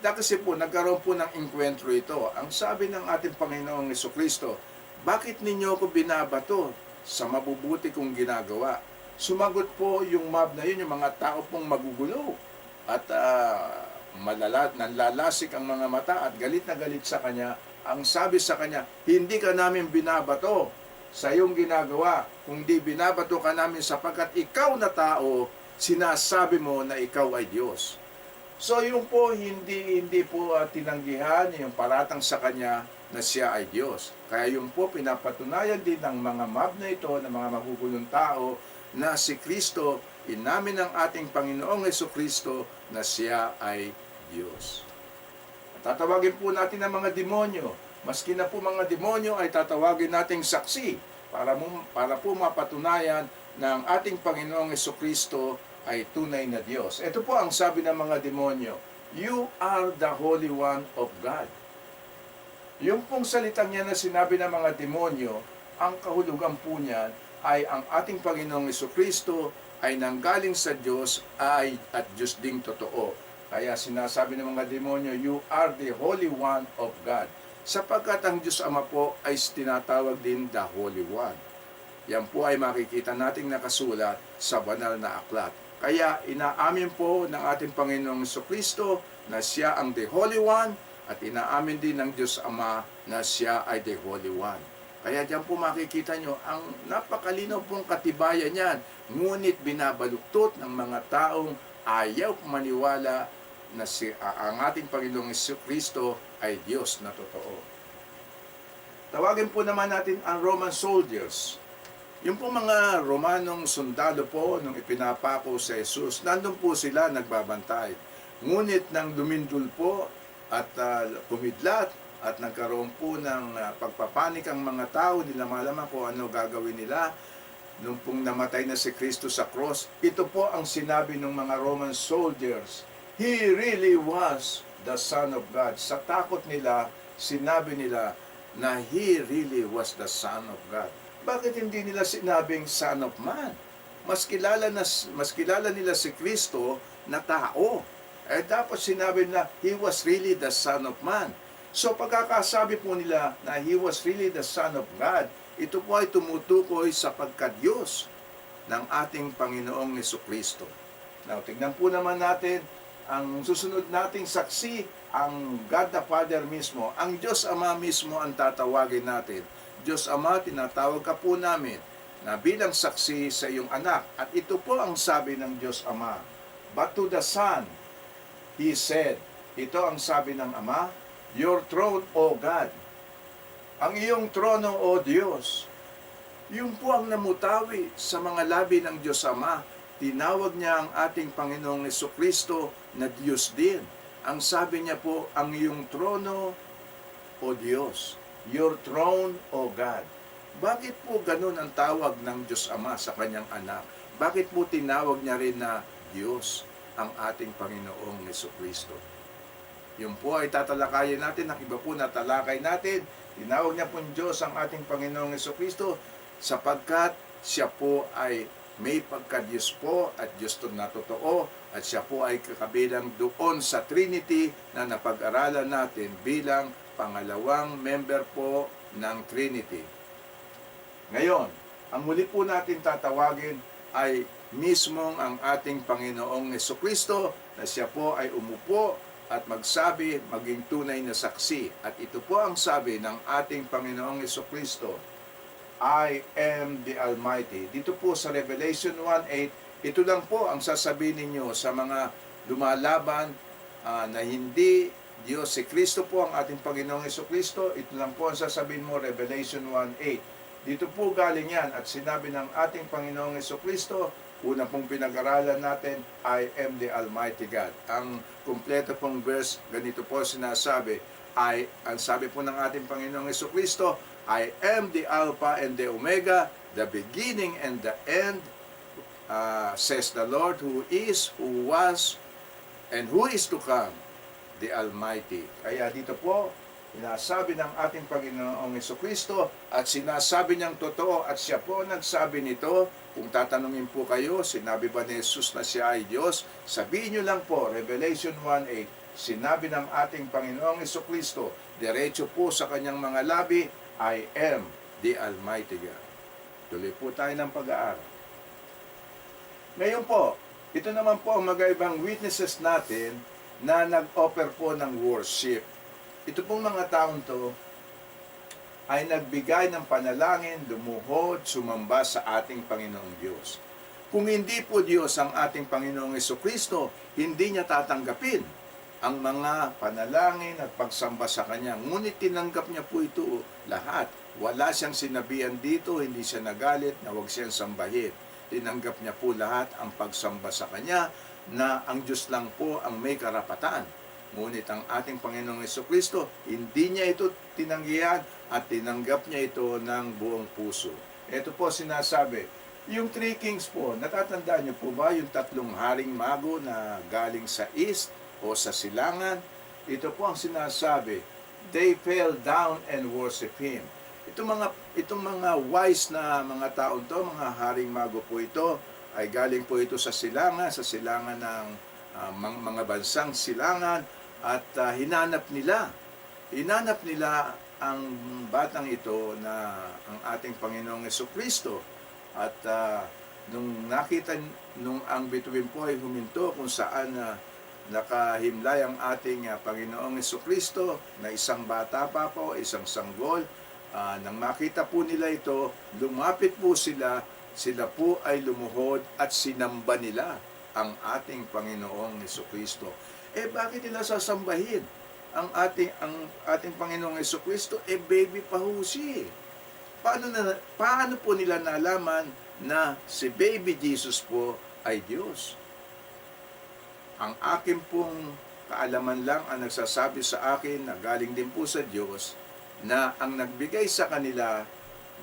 kasi po nagkaroon po ng enkwentro ito. Ang sabi ng ating Panginoong Jesucristo, "Bakit ninyo ako binabato sa mabubuti kong ginagawa?" Sumagot po yung mob na yun, yung mga tao pong magugulo at nanlalasik ang mga mata at galit na galit sa kanya. Ang sabi sa kanya, "Hindi ka namin binabato sa iyong ginagawa, kundi binabato ka namin sapagkat ikaw na tao, sinasabi mo na ikaw ay Diyos." So yung po hindi po tinanggihan yung paratang sa kanya na siya ay Diyos. Kaya yung po pinapatunayan din ng mga mob na ito, ng mga magugulong tao, na si Kristo, inamin ng ating Panginoong Jesucristo na siya ay Diyos. Tatawagin po natin ang mga demonyo. Maski na po mga demonyo ay tatawagin nating saksi para po mapatunayan na ang ating Panginoong Jesucristo ay tunay na Diyos. Ito po ang sabi ng mga demonyo, "You are the Holy One of God." Yung pong salitang niya na sinabi ng mga demonyo, ang kahulugan po niyan ay ang ating Panginoong Jesucristo ay nanggaling sa Diyos at Diyos ding totoo. Kaya sinasabi ng mga demonyo, "You are the Holy One of God." Sapagkat ang Diyos Ama po ay tinatawag din the Holy One. Yan po ay makikita nating nakasulat sa banal na aklat. Kaya inaamin po ng ating Panginoong Jesucristo na siya ang the Holy One at inaamin din ng Diyos Ama na siya ay the Holy One. Kaya diyan po makikita nyo ang napakalinaw pong katibayan niyan. Ngunit binabaluktot ng mga taong ayaw maniwala na ang ating Panginoong Jesucristo ay Diyos na totoo. Tawagin po naman natin ang Roman soldiers. Yung po mga Romanong sundalo po nung ipinapako sa Jesus, nandun po sila nagbabantay. Ngunit nang lumindol po at pumidlat at nagkaroon po ng pagpapanik ang mga tao, nila malaman kung ano gagawin nila. Nung pong namatay na si Kristo sa cross, ito po ang sinabi ng mga Roman soldiers, "He really was the Son of God." Sa takot nila, sinabi nila na He really was the Son of God. Bakit hindi nila sinabing Son of Man? Mas kilala nila si Kristo na tao. Dapat sinabi na He was really the Son of Man. So pagkakasabi po nila na He was really the Son of God, ito po ay tumutukoy sa pagka-Diyos ng ating Panginoong Jesucristo. Now, tignan po naman natin ang susunod nating saksi, ang God the Father mismo. Ang Diyos Ama mismo ang tatawagin natin. Diyos Ama, tinatawag ka po namin na bilang saksi sa iyong anak. At ito po ang sabi ng Diyos Ama. But to the Son, He said, ito ang sabi ng Ama, "Your throne, O God." Ang iyong trono, O Diyos. Yun po ang namutawi sa mga labi ng Diyos Ama. Tinawag niya ang ating Panginoong Jesucristo na Diyos din. Ang sabi niya po, ang iyong trono, O Diyos. Your throne, O God. Bakit po ganun ang tawag ng Diyos Ama sa kanyang anak? Bakit po tinawag niya rin na Diyos ang ating Panginoong Jesucristo? Yun po ay tatalakayin natin. Ang iba po na talakay natin. Tinawag niya po Diyos ang ating Panginoong Jesucristo sapagkat siya po ay may pagka-Diyos po at Diyos na totoo at siya po ay kakabilang doon sa Trinity na napag-aralan natin bilang pangalawang member po ng Trinity. Ngayon, ang muli po natin tatawagin ay mismong ang ating Panginoong Jesucristo na siya po ay umupo at magsabi, maging tunay na saksi. At ito po ang sabi ng ating Panginoong Jesucristo, "I am the Almighty." Dito po sa Revelation 1:8, ito lang po ang sasabihin ninyo sa mga lumalaban na hindi Diyos. Si Kristo po ang ating Panginoong Jesucristo. Ito lang po ang sasabihin mo, Revelation 1:8. Dito po galing yan at sinabi ng ating Panginoong Jesucristo, una pong pinag-aralan natin, I am the Almighty God. Ang kumpleto pong verse, ganito po sinasabi, ang sabi po ng ating Panginoong Jesucristo, I am the Alpha and the Omega, the beginning and the end, says the Lord, who is, who was, and who is to come, the Almighty. Kaya dito po, sinasabi ng ating Panginoong Jesucristo at sinasabi niyang totoo at siya po nagsabi nito. Kung tatanungin po kayo, sinabi ba ni Jesus na siya ay Diyos? Sabihin niyo lang po, Revelation 1:8, sinabi ng ating Panginoong Jesucristo, diretso po sa kanyang mga labi, I am the Almighty God. Tuloy po tayo ng pag-aaral. Ngayon po, ito naman po ang magaibang witnesses natin na nag-offer po ng worship. Ito pong mga taong to ay nagbigay ng panalangin, lumuhod, sumamba sa ating Panginoong Diyos. Kung hindi po Diyos ang ating Panginoong Jesucristo, hindi niya tatanggapin ang mga panalangin at pagsamba sa Kanya. Ngunit tinanggap niya po ito lahat. Wala siyang sinabihan dito, hindi siya nagalit na huwag siyang sambahin. Tinanggap niya po lahat ang pagsamba sa Kanya na ang Diyos lang po ang may karapatan. Ngunit ang ating Panginoong Jesucristo, hindi niya ito tinanggihan at tinanggap niya ito ng buong puso. Ito po sinasabi, yung three kings po, natatandaan niyo po ba yung tatlong haring mago na galing sa east o sa silangan? Ito po ang sinasabi, they fell down and worship Him. Itong mga wise na mga taon to, mga haring mago po ito, ay galing po ito sa silangan ng mga bansang silangan, at hinanap nila ang batang ito na ang ating Panginoong Jesucristo. At nung nakita, nung ang bituin po ay huminto kung saan nakahimlay ang ating Panginoong Jesucristo na isang bata pa po, isang sanggol, nang makita po nila ito, lumapit po sila po ay lumuhod at sinamba nila ang ating Panginoong Jesucristo. Bakit nila sasambahin ang ating Panginoong Jesucristo? Baby pa ho siya. Paano po nila nalaman na si baby Jesus po ay Diyos? Ang akin pong kaalaman lang ang nagsasabi sa akin na galing din po sa Diyos na ang nagbigay sa kanila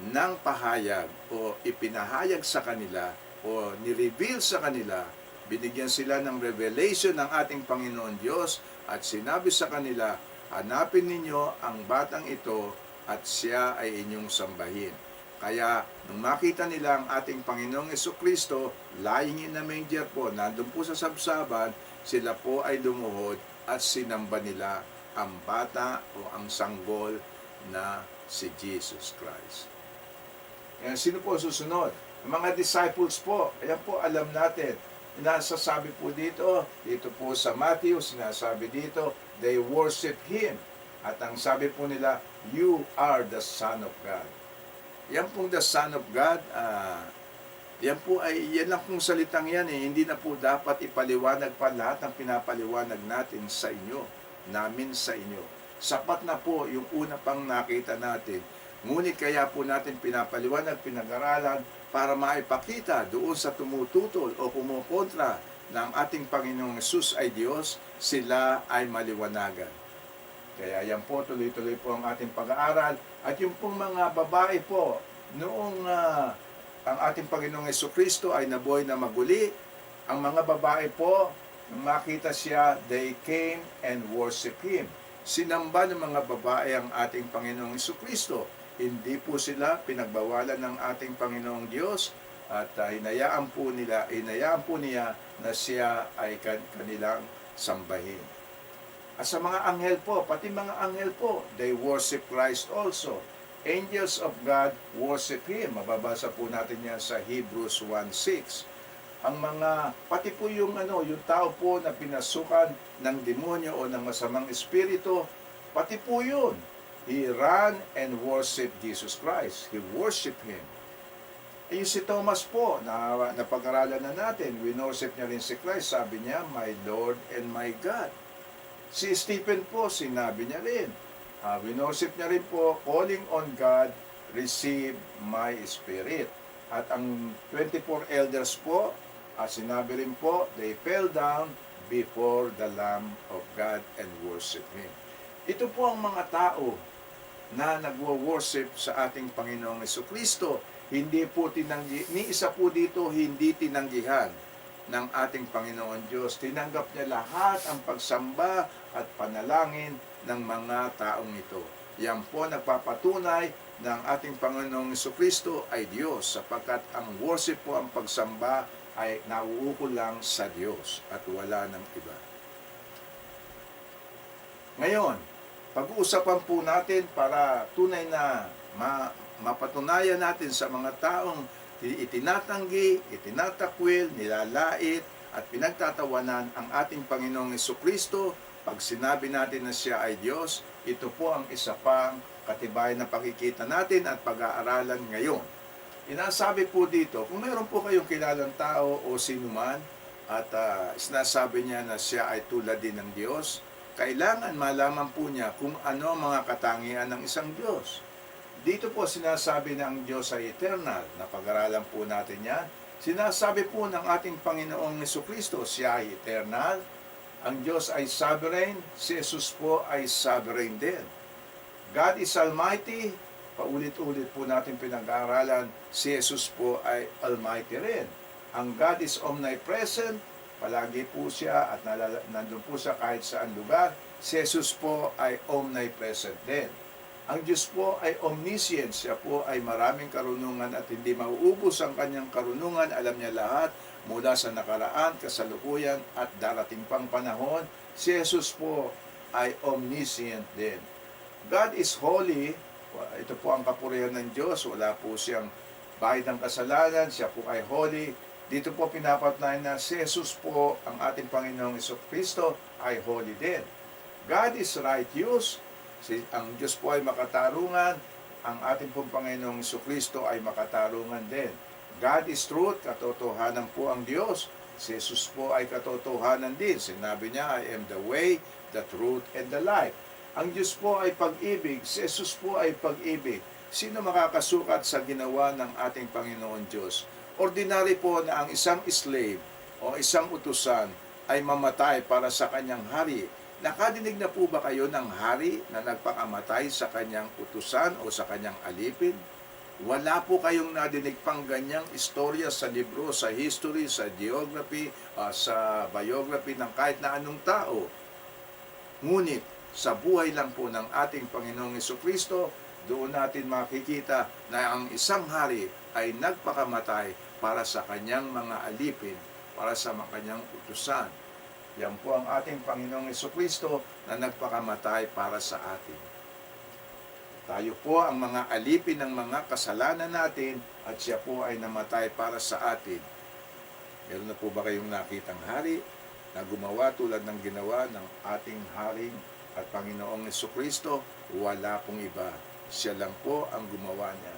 ng pahayag o ipinahayag sa kanila o nireveal sa kanila, binigyan sila ng revelation ng ating Panginoon Diyos at sinabi sa kanila, hanapin ninyo ang batang ito at siya ay inyong sambahin. Kaya nung makita nila ang ating Panginoong Jesucristo, lying in a manger po, nandun po sa sabsaban, sila po ay lumuhod at sinamba nila ang bata o ang sanggol na si Jesus Christ. Yan, sino po susunod? Ang mga disciples po, ayan po alam natin, nasasabi po dito po sa Matthew, sinasabi dito, they worship Him. At ang sabi po nila, you are the Son of God. Yan pong the Son of God, yan lang pong salitang yan hindi na po dapat ipaliwanag pa lahat ng pinapaliwanag natin sa inyo, namin sa inyo. Sapat na po yung una pang nakita natin. Ngunit kaya po natin pinapaliwanag, pinag-aralan, para maipakita doon sa tumututol o kumukontra ng ating Panginoong Hesus ay Diyos, sila ay maliwanagan. Kaya yan po, tuloy-tuloy po ang ating pag-aaral. At yung pong mga babae po, noong ang ating Panginoong Jesucristo ay nabuhay na maguli, ang mga babae po, nung makita siya, they came and worship Him. Sinamba ng mga babae ang ating Panginoong Jesucristo. Hindi po sila pinagbawalan ng ating Panginoong Diyos at hinayaan po niya na siya ay kanilang sambahin. At sa mga anghel po, pati mga anghel po, they worship Christ also. Angels of God worship Him. Mababasa po natin yan sa Hebrews 1:6. Ang pati po yung tao po na pinasukan ng demonyo o ng masamang espiritu, pati po yun. He ran and worshiped Jesus Christ. He worshiped Him. Yung si Thomas po, napag-aralan na natin, winorship niya rin si Christ. Sabi niya, my Lord and my God. Si Stephen po, sinabi niya rin, winorship niya rin po, calling on God, receive my spirit. At ang 24 elders po, At sinabi rin po, they fell down before the Lamb of God and worship Him. Ito po ang mga tao na nagwo-worship sa ating Panginoong Jesucristo. Hindi po tinanggi, ni isa po dito hindi tinanggihan ng ating Panginoon Diyos. Tinanggap niya lahat ang pagsamba at panalangin ng mga taong ito. Yan po nagpapatunay ng ating Panginoong Jesucristo ay Diyos, sapagkat ang worship po, ang pagsamba ay nauukol lang sa Diyos at wala ng iba. Ngayon, pag-uusapan po natin para tunay na mapatunayan natin sa mga taong itinatanggi, itinatakwil, nilalait at pinagtatawanan ang ating Panginoong Jesucristo. Pag sinabi natin na siya ay Diyos, ito po ang isa pang katibayan na pakikita natin at pag-aaralan ngayon. Inasabi po dito, kung mayroon po kayong kilalang tao o sinuman at sinasabi niya na siya ay tulad din ng Diyos, kailangan malaman po niya kung ano ang mga katangian ng isang Diyos. Dito po sinasabi na ang Diyos ay eternal. Napag-aralan po natin yan. Sinasabi po ng ating Panginoong Jesucristo, siya ay eternal. Ang Diyos ay sovereign. Si Jesus po ay sovereign din. God is Almighty. Paulit-ulit po natin pinag-aaralan, si Jesus po ay Almighty rin. Ang God is omnipresent. Palagi po siya at nandun po siya kahit saan lugar. Si Jesus po ay omnipresent din. Ang Diyos po ay omniscient. Siya po ay maraming karunungan at hindi mauubos ang kanyang karunungan. Alam niya lahat mula sa nakaraan, kasalukuyan at darating pang panahon. Si Jesus po ay omniscient din. God is holy. Ito po ang kapurihan ng Diyos. Wala po siyang bahid ng kasalanan. Siya po ay holy. Dito po pinapatunayan na si Jesus po, ang ating Panginoong Jesucristo, ay holy din. God is righteous. Ang Diyos po ay makatarungan. Ang ating pong Panginoong Jesucristo ay makatarungan din. God is truth. Katotohanan po ang Diyos. Si Jesus po ay katotohanan din. Sinabi niya, I am the way, the truth, and the life. Ang Diyos po ay pag-ibig. Si Jesus po ay pag-ibig. Sino makakasukat sa ginawa ng ating Panginoon Diyos? Ordinary po na ang isang slave o isang utusan ay mamatay para sa kanyang hari. Nakadinig na po ba kayo ng hari na nagpakamatay sa kanyang utusan o sa kanyang alipin? Wala po kayong nadinig pang ganyang istorya sa libro, sa history, sa geography, sa biography ng kahit na anong tao. Ngunit, sa buhay lang po ng ating Panginoong Jesucristo, doon natin makikita na ang isang hari ay nagpakamatay para sa kanyang mga alipin, para sa kanyang utusan. Yan po ang ating Panginoong Jesucristo na nagpakamatay para sa atin. Tayo po ang mga alipin ng mga kasalanan natin at siya po ay namatay para sa atin. Meron na po ba kayong nakitang hari na gumawa tulad ng ginawa ng ating haring at Panginoong Jesucristo? Wala pong iba. Siya lang po ang gumawa niya.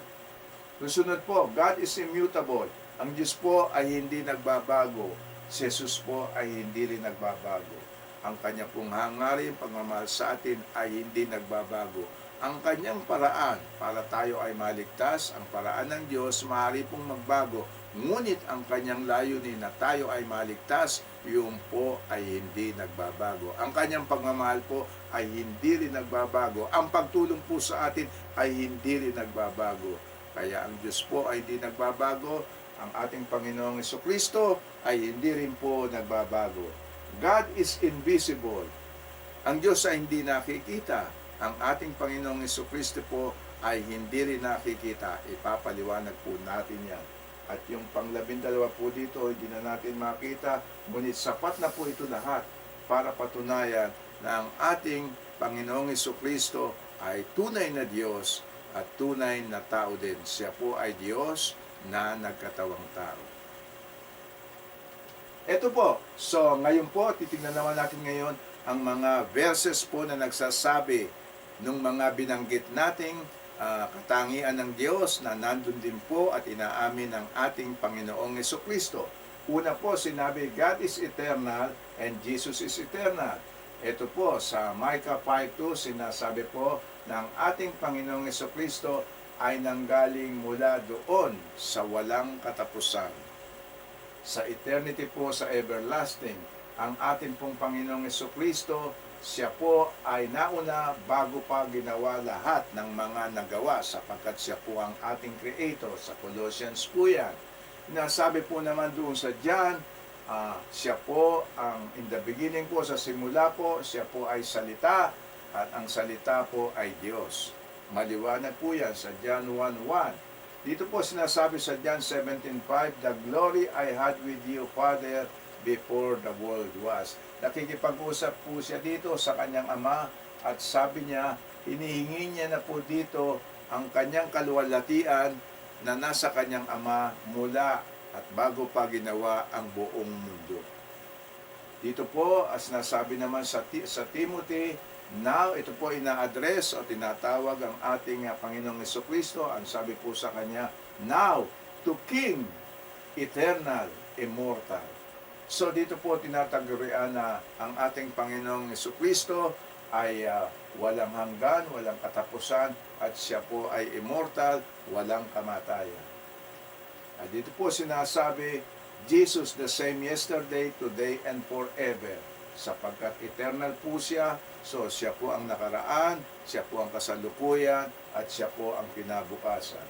Susunod po, God is immutable. Ang Diyos po ay hindi nagbabago. Si Jesus po ay hindi rin nagbabago. Ang kanya pong hangarin, pagmamahal sa atin ay hindi nagbabago. Ang kanyang paraan para tayo ay maligtas, ang paraan ng Diyos maaari pong magbago. Ngunit ang kanyang layunin na tayo ay maligtas, yun po ay hindi nagbabago. Ang kanyang pagmamahal po ay hindi rin nagbabago. Ang pagtulong po sa atin ay hindi rin nagbabago. Kaya ang Diyos po ay hindi nagbabago. Ang ating Panginoong Jesucristo ay hindi rin po nagbabago. God is invisible. Ang Diyos ay hindi nakikita. Ang ating Panginoong Jesucristo po ay hindi rin nakikita. Ipapaliwanag po natin yan. At yung pang-12 po dito, hindi na natin makita, ngunit sapat na po ito lahat para patunayan na ang ating Panginoong Jesucristo ay tunay na Diyos at tunay na tao din. Siya po ay Diyos na nagkatawang tao. Ito po, so ngayon po, titignan naman natin ngayon ang mga verses po na nagsasabi nung mga binanggit nating katangian ng Diyos na nandun din po at inaamin ng ating Panginoong Jesucristo. Una po, sinabi, God is eternal and Jesus is eternal. Ito po, sa Micah 5:2, sinasabi po ng ating Panginoong Jesucristo ay nanggaling mula doon sa walang katapusan. sa eternity po, sa everlasting. Ang ating pong Panginoong Jesucristo, siya po ay nauna bago pa ginawa lahat ng mga nagawa sapagkat siya po ang ating Creator. Sa Colossians po yan. Nasabi po naman doon sa John, siya po ang in the beginning po, sa simula po, siya po ay salita at ang salita po ay Diyos. Maliwanag po yan sa John 1:1. Dito po sinasabi sa John 17:5, the glory I had with you, Father, before the world was. Nakikipag-usap po siya dito sa kanyang Ama at sabi niya, hinihingi niya na po dito ang kanyang kaluwalhatian na nasa kanyang Ama mula at bago pa ginawa ang buong mundo. Dito po, as nasabi naman sa Timothy, now, ito po ina-address o tinatawag ang ating Panginoong Jesucristo. Ang sabi po sa kanya, now to King, eternal, immortal. So dito po tinatagurian na ang ating Panginoong Jesucristo ay walang hanggan, walang katapusan, at siya po ay immortal, walang kamatayan. At dito po sinasabi, Jesus the same yesterday, today, and forever. Sapagkat eternal po siya, so siya po ang nakaraan, siya po ang kasalukuyan, at siya po ang kinabukasan.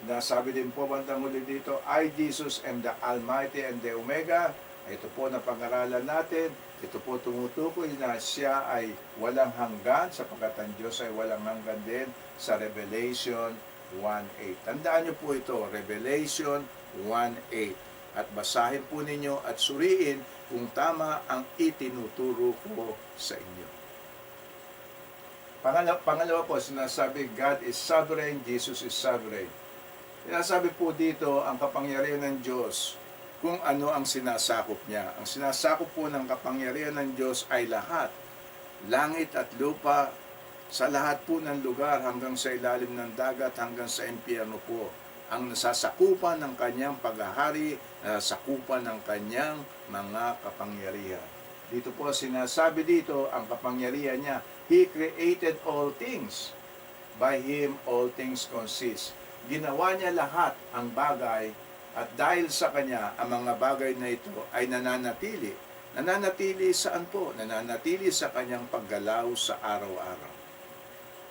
Nasabi din po bandang huli dito, I, Jesus, am the Almighty and the Omega. Ito po na pag-aralan natin, ito po tumutukoy na siya ay walang hanggan, sapagkat ang Diyos ay walang hanggan din sa Revelation 1:8. Tandaan niyo po ito, Revelation 1:8. At basahin po ninyo at suriin kung tama ang itinuturo ko sa inyo. Pangalawa po, sinasabi, God is sovereign, Jesus is sovereign. Sinasabi po dito ang kapangyarihan ng Diyos kung ano ang sinasakop niya. Ang sinasakop po ng kapangyarihan ng Diyos ay lahat. Langit at lupa, sa lahat po ng lugar hanggang sa ilalim ng dagat, hanggang sa impyerno po. Ang nasasakupan ng kanyang paghahari, nasasakupan ng kanyang mga kapangyarihan. Dito po sinasabi dito, ang kapangyarihan niya, He created all things. By Him all things consist. Ginawa niya lahat ang bagay at dahil sa Kanya, ang mga bagay na ito ay nananatili. Nananatili saan po? Nananatili sa Kanyang paggalaw sa araw-araw.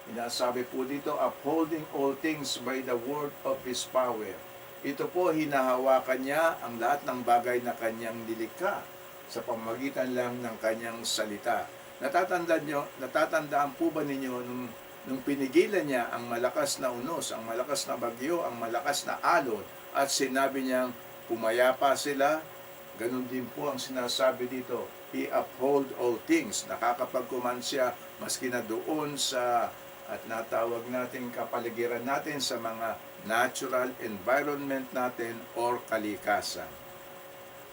Inasabi po dito, upholding all things by the word of His power. Ito po, hinahawakan niya ang lahat ng bagay na Kanyang nilikha sa pamamagitan lang ng Kanyang salita. Natatandaan po ba ninyo nung pinigilan niya ang malakas na unos, ang malakas na bagyo, ang malakas na alon, at sinabi niyang pumayapa sila? Ganun din po ang sinasabi dito, He uphold all things. Nakakapagkuman siya maski na doon sa at natawag natin kapaligiran natin sa mga natural environment natin or kalikasan.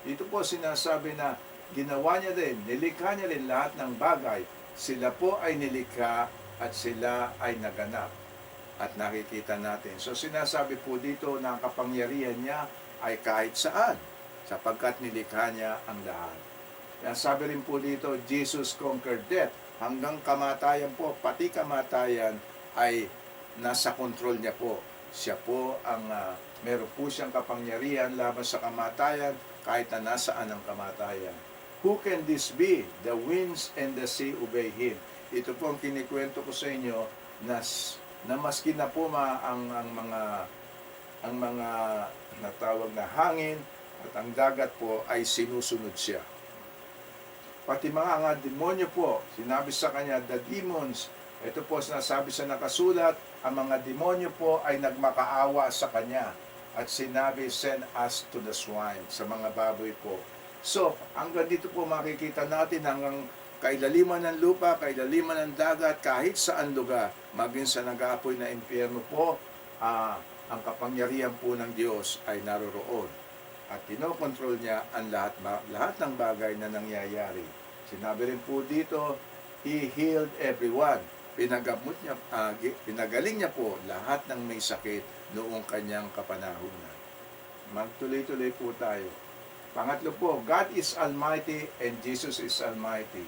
Dito po sinasabi na ginawa niya din, nilikha niya rin lahat ng bagay. Sila po ay nilikha at sila ay naganap. At nakikita natin. So sinasabi po dito na ang kapangyarihan niya ay kahit saan, sapagkat nilikha niya ang lahat. Yan sabi rin po dito, Jesus conquered death. Hanggang kamatayan po, pati kamatayan ay nasa kontrol niya po. Siya po ang meron po siyang kapangyarihan laban sa kamatayan kahit na nasaan ang kamatayan. Who can this be? The winds and the sea obey Him. Ito po ang kinikwento ko sa inyo na maski na po ang mga natawag na hangin at ang dagat po ay sinusunod siya. Pati mga demonyo po, sinabi sa kanya, the demons, ito po sinasabi sa nakasulat, ang mga demonyo po ay nagmakaawa sa kanya. At sinabi, send us to the swine, sa mga baboy po. So, hanggang dito po makikita natin hanggang kailaliman ng lupa, kailaliman ng dagat, kahit saan lugar, maging sa nag-aapoy na impyerno po, ang kapangyarihan po ng Diyos ay naroroon. At kinokontrol niya ang lahat ng bagay na nangyayari. Sinabi rin po dito, He healed everyone. Pinagaling niya po lahat ng may sakit noong kanyang kapanahunan. Magtuloy-tuloy po tayo. Pangatlo po, God is Almighty and Jesus is Almighty.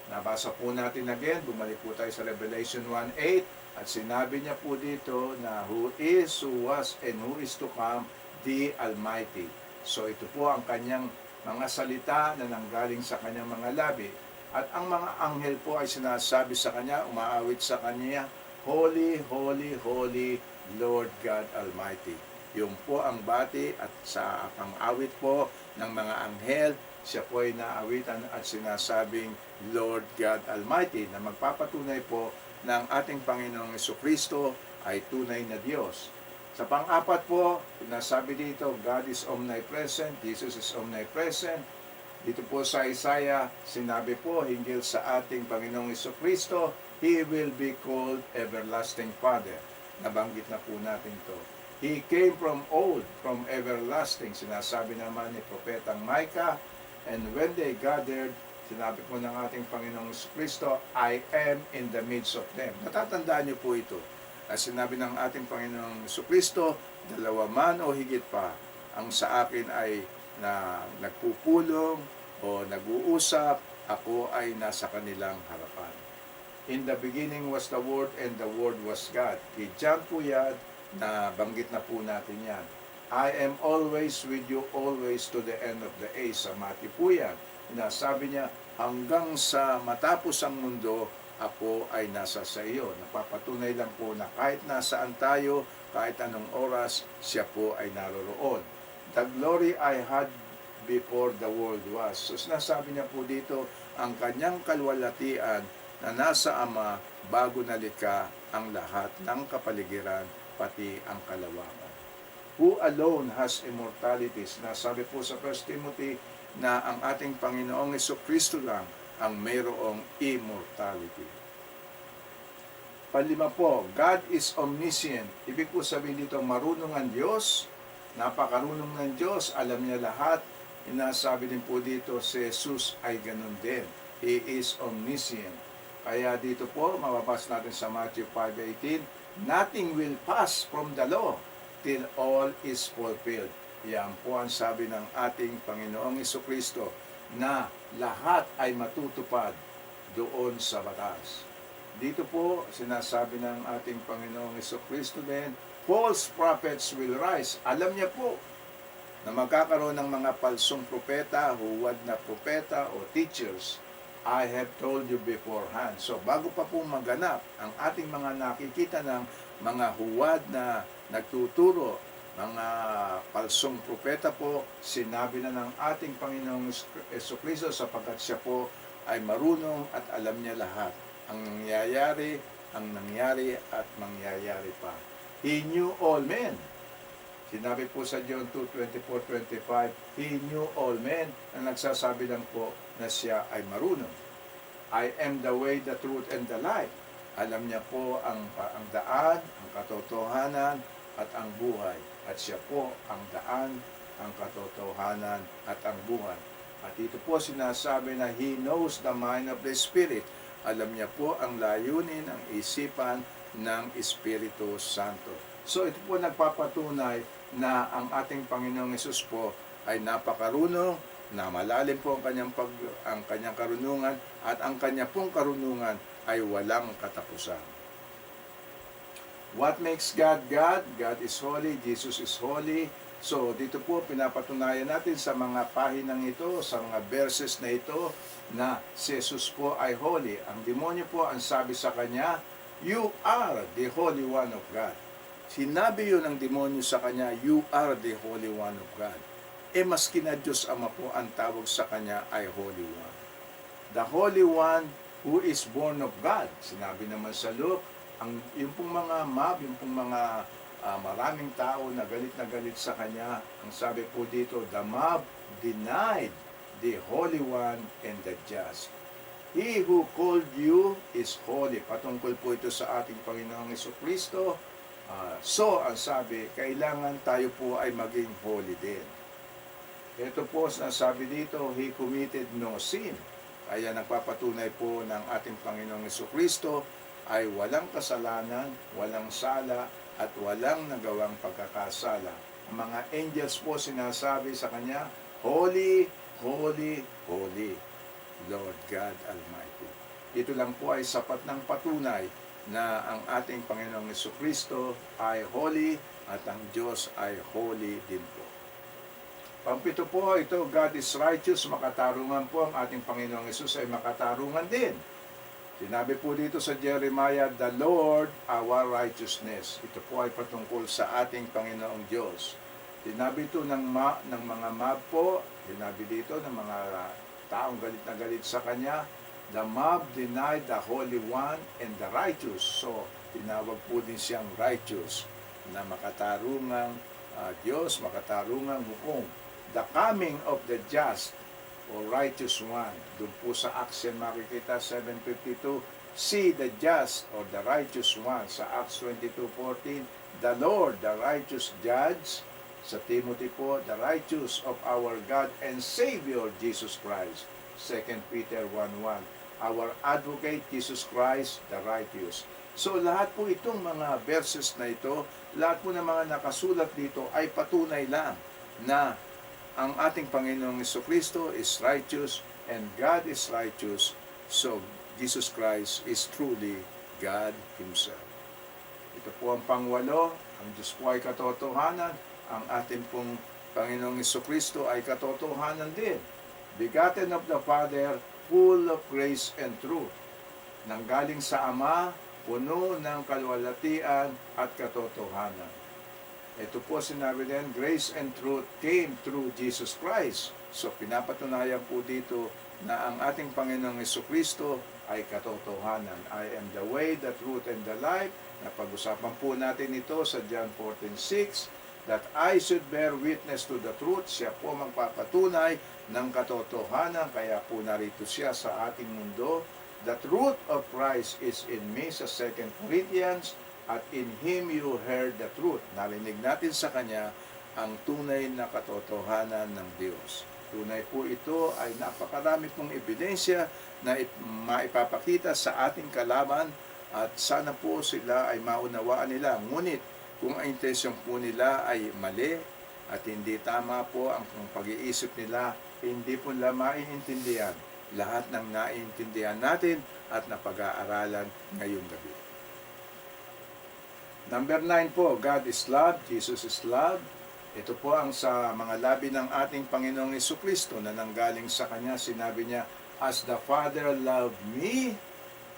Nabasa po natin again, bumalik po tayo sa Revelation 1:8 at sinabi niya po dito na who is, who was, and who is to come, the Almighty. So ito po ang kanyang mga salita na nanggaling sa kanyang mga labi. At ang mga anghel po ay sinasabi sa kanya, umaawit sa kanya, Holy, Holy, Holy, Lord God Almighty. Yun po ang bati at sa pang-awit po ng mga anghel, siya po ay naawitan at sinasabing Lord God Almighty na magpapatunay po ng ating Panginoong Jesucristo ay tunay na Diyos. Sa pang-apat po, nasabi dito, God is omnipresent, Jesus is omnipresent. Dito po sa Isaiah, sinabi po hinggil sa ating Panginoong Jesucristo, He will be called Everlasting Father. Nabanggit na po natin to. He came from old, from everlasting. Sinasabi naman ni Propetang Micah, and when they gathered, sinabi po ng ating Panginoong Jesucristo, I am in the midst of them. Natatandaan niyo po ito. As sinabi ng ating Panginoong Jesucristo, dalawa man o higit pa, ang sa akin ay na nagpupulong o nag-uusap, ako ay nasa kanilang harapan. In the beginning was the Word and the Word was God. Kay John po yan, na banggit na po natin yan. I am always with you, always to the end of the age. Sa Matthew po yan. Sabi niya, hanggang sa matapos ang mundo, ako ay nasa sa iyo. Napapatunay lang po na kahit nasaan tayo, kahit anong oras, siya po ay naroroon. The glory I had before the world was. So sinasabi niya po dito, ang kanyang kalwalatian na nasa Ama bago nalikha ang lahat ng kapaligiran, pati ang kalawakan. Who alone has immortality? Nasabi po sa 1 Timothy na ang ating Panginoong Jesucristo lang ang mayroong immortality. Panlima po, God is omniscient. Ibig po sabihin dito, marunong ang Diyos, napakarunong ng Diyos, alam niya lahat. Inasabi din po dito, si Jesus ay ganun din. He is omniscient. Kaya dito po, mababasa natin sa Matthew 5:18, nothing will pass from the law till all is fulfilled. Yan po ang sabi ng ating Panginoong Jesucristo na lahat ay matutupad doon sa batas. Dito po, sinasabi ng ating Panginoong Jesucristo din, false prophets will rise. Alam niya po na magkakaroon ng mga palsong propeta, huwad na propeta o teachers. I have told you beforehand. So, bago pa po maganap ang ating mga nakikita ng mga huwad na nagtuturo, mga palsong propeta po, sinabi na ng ating Panginoong Jesucristo sapagkat siya po ay marunong at alam niya lahat. Ang nangyayari, ang nangyari at mangyayari pa. He knew all men. Sinabi po sa John 2:24-25, He knew all men, na nagsasabi lang po na siya ay marunong. I am the way, the truth, and the life. Alam niya po ang daan, ang katotohanan, at ang buhay. At siya po ang daan, ang katotohanan, at ang buhay. At ito po sinasabi na He knows the mind of the Spirit. Alam niya po ang layunin, ang isipan ng Espiritu Santo. So ito po nagpapatunay na ang ating Panginoong Hesus po ay napakarunong, na malalim po ang kanyang karunungan, at ang kanya pong karunungan ay walang katapusan. What makes God God? God is holy, Jesus is holy. So dito po pinapatunayan natin sa mga pahinang ito, sa mga verses na ito, na si Jesus po ay holy. Ang demonyo po, ang sabi sa kanya, you are the Holy One of God. Sinabi yun ng demonyo sa kanya, you are the Holy One of God. Maski na Diyos Ama po ang tawag sa kanya ay Holy One. The Holy One who is born of God. Sinabi naman sa Luke, yung pong mga yung pong mga maraming tao na galit sa kanya, ang sabi po dito, the mob denied the Holy One and the just. He who called you is holy. Patungkol po ito sa ating Panginoong Jesucristo. So, ang sabi, kailangan tayo po ay maging holy din. Ito po, sabi dito, He committed no sin. Kaya nagpapatunay po ng ating Panginoong Jesucristo ay walang kasalanan, walang sala, at walang nagawang pagkakasala. Ang mga angels po sinasabi sa Kanya, Holy, Holy, Holy, Lord God Almighty. Ito lang po ay sapat ng patunay na ang ating Panginoong Jesucristo ay holy at ang Diyos ay holy din po. Pampito po, ito, God is righteous, makatarungan po ang ating Panginoong Hesus ay makatarungan din. Sinabi po dito sa Jeremiah, the Lord our righteousness. Ito po ay patungkol sa ating Panginoong Diyos. Sinabi ito ng mga mob po, sinabi dito ng mga taong galit na galit sa Kanya, the mob denied the Holy One and the righteous. So, tinawag po din siyang righteous, na makatarungang Diyos, makatarungang hukom. The coming of the just or righteous one. Doon po sa Acts yan makikita 7:52. See the just or the righteous one. Sa Acts 22:14, the Lord, the righteous judge. Sa Timothy po, the righteous of our God and Savior Jesus Christ. 2 Peter 1:1. Our advocate Jesus Christ, the righteous. So lahat po itong mga verses na ito, lahat po ng mga nakasulat dito ay patunay lang na ang ating Panginoong Jesucristo is righteous and God is righteous. So Jesus Christ is truly God Himself. Ito po ang pangwalo, ang Diyos po ay katotohanan, ang ating pong Panginoong Jesucristo ay katotohanan din. Begotten of the Father, full of grace and truth. Nanggaling sa Ama, puno ng kalwalatian at katotohanan. Ito po sinabi din, grace and truth came through Jesus Christ. So pinapatunayan po dito na ang ating Panginoong Jesucristo ay katotohanan. I am the way, the truth, and the life. Napag-usapan po natin ito sa John 14:6, that I should bear witness to the truth. Siya po magpapatunay ng katotohanan, kaya po narito siya sa ating mundo. The truth of Christ is in me sa 2 Corinthians, at in Him you heard the truth. Narinig natin sa Kanya ang tunay na katotohanan ng Diyos. Tunay po ito ay napakarami pong ebidensya na maipapakita sa ating kalaban at sana po sila ay maunawaan nila. Ngunit kung ang intensyon po nila ay mali at hindi tama po ang pag-iisip nila, hindi po nila maiintindihan lahat ng naiintindihan natin at napag-aaralan ngayong gabi. Number 9 po, God is love, Jesus is love. Ito po ang sa mga labi ng ating Panginoong Jesucristo na nanggaling sa Kanya. Sinabi niya, as the Father loved me,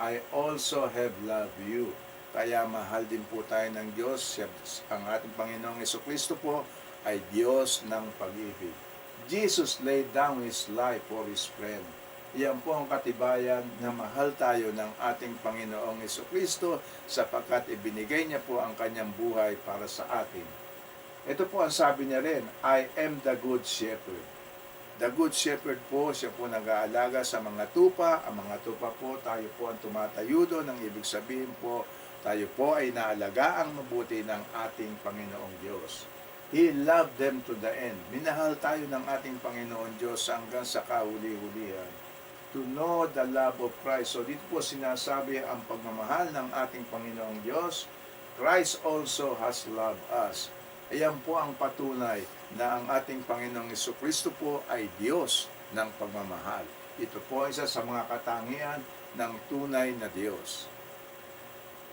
I also have loved you. Kaya mahal din po tayo ng Diyos. Ang ating Panginoong Jesucristo po ay Diyos ng pag-ibig. Jesus laid down His life for His friend. Iyan po ang katibayan na mahal tayo ng ating Panginoong Jesucristo sapagkat ibinigay niya po ang kanyang buhay para sa atin. Ito po ang sabi niya rin, I am the good shepherd. The good shepherd po, siya po nag-aalaga sa mga tupa. Ang mga tupa po, tayo po ang tumatayo doon. Ang ibig sabihin po, tayo po ay naalagaan mabuti ng ating Panginoong Diyos. He loved them to the end. Minahal tayo ng ating Panginoon Diyos hanggang sa kahuli-hulihan. To know the love of Christ. So dito po sinasabi ang pagmamahal ng ating Panginoong Diyos. Christ also has loved us. Ayan po ang patunay na ang ating Panginoong Jesucristo po ay Diyos ng pagmamahal. Ito po isa sa mga katangian ng tunay na Diyos.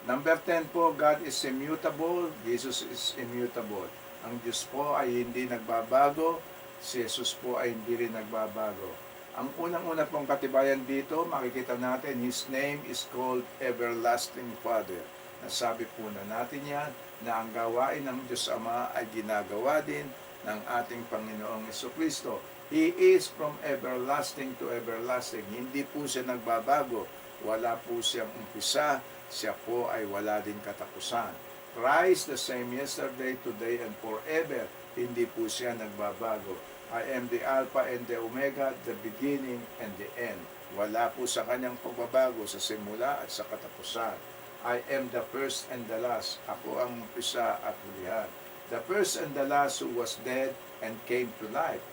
Number 10 po, God is immutable, Jesus is immutable. Ang Diyos po ay hindi nagbabago, si Jesus po ay hindi rin nagbabago. Ang unang-una pong katibayan dito, makikita natin, His name is called Everlasting Father. Nasabi po na natin yan, na ang gawain ng Diyos Ama ay ginagawa din ng ating Panginoong Jesucristo. He is from everlasting to everlasting. Hindi po siya nagbabago. Wala po siyang umpisa. Siya po ay wala din katapusan. Christ the same yesterday, today, and forever. Hindi po siya nagbabago. I am the Alpha and the Omega, the beginning and the end. Wala po sa kanyang pagbabago sa simula at sa katapusan. I am the first and the last. Ako ang umpisa at hulihan. The first and the last who was dead and came to life.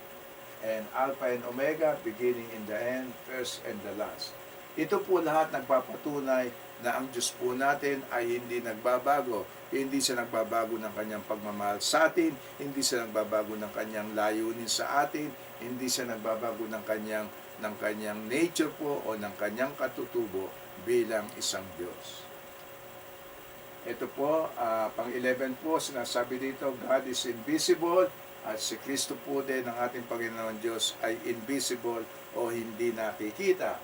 And Alpha and Omega, beginning and the end, first and the last. Ito po lahat nagpapatunay na ang Diyos po natin ay hindi nagbabago. Hindi siya nagbabago ng kanyang pagmamahal sa atin, hindi siya nagbabago ng kanyang layunin sa atin, hindi siya nagbabago ng kanyang nature po o ng kanyang katutubo bilang isang Diyos. Ito po, pang-11 po, sinasabi dito, God is invisible, At si Kristo po din ng ating Panginoon Diyos ay invisible o hindi nakikita.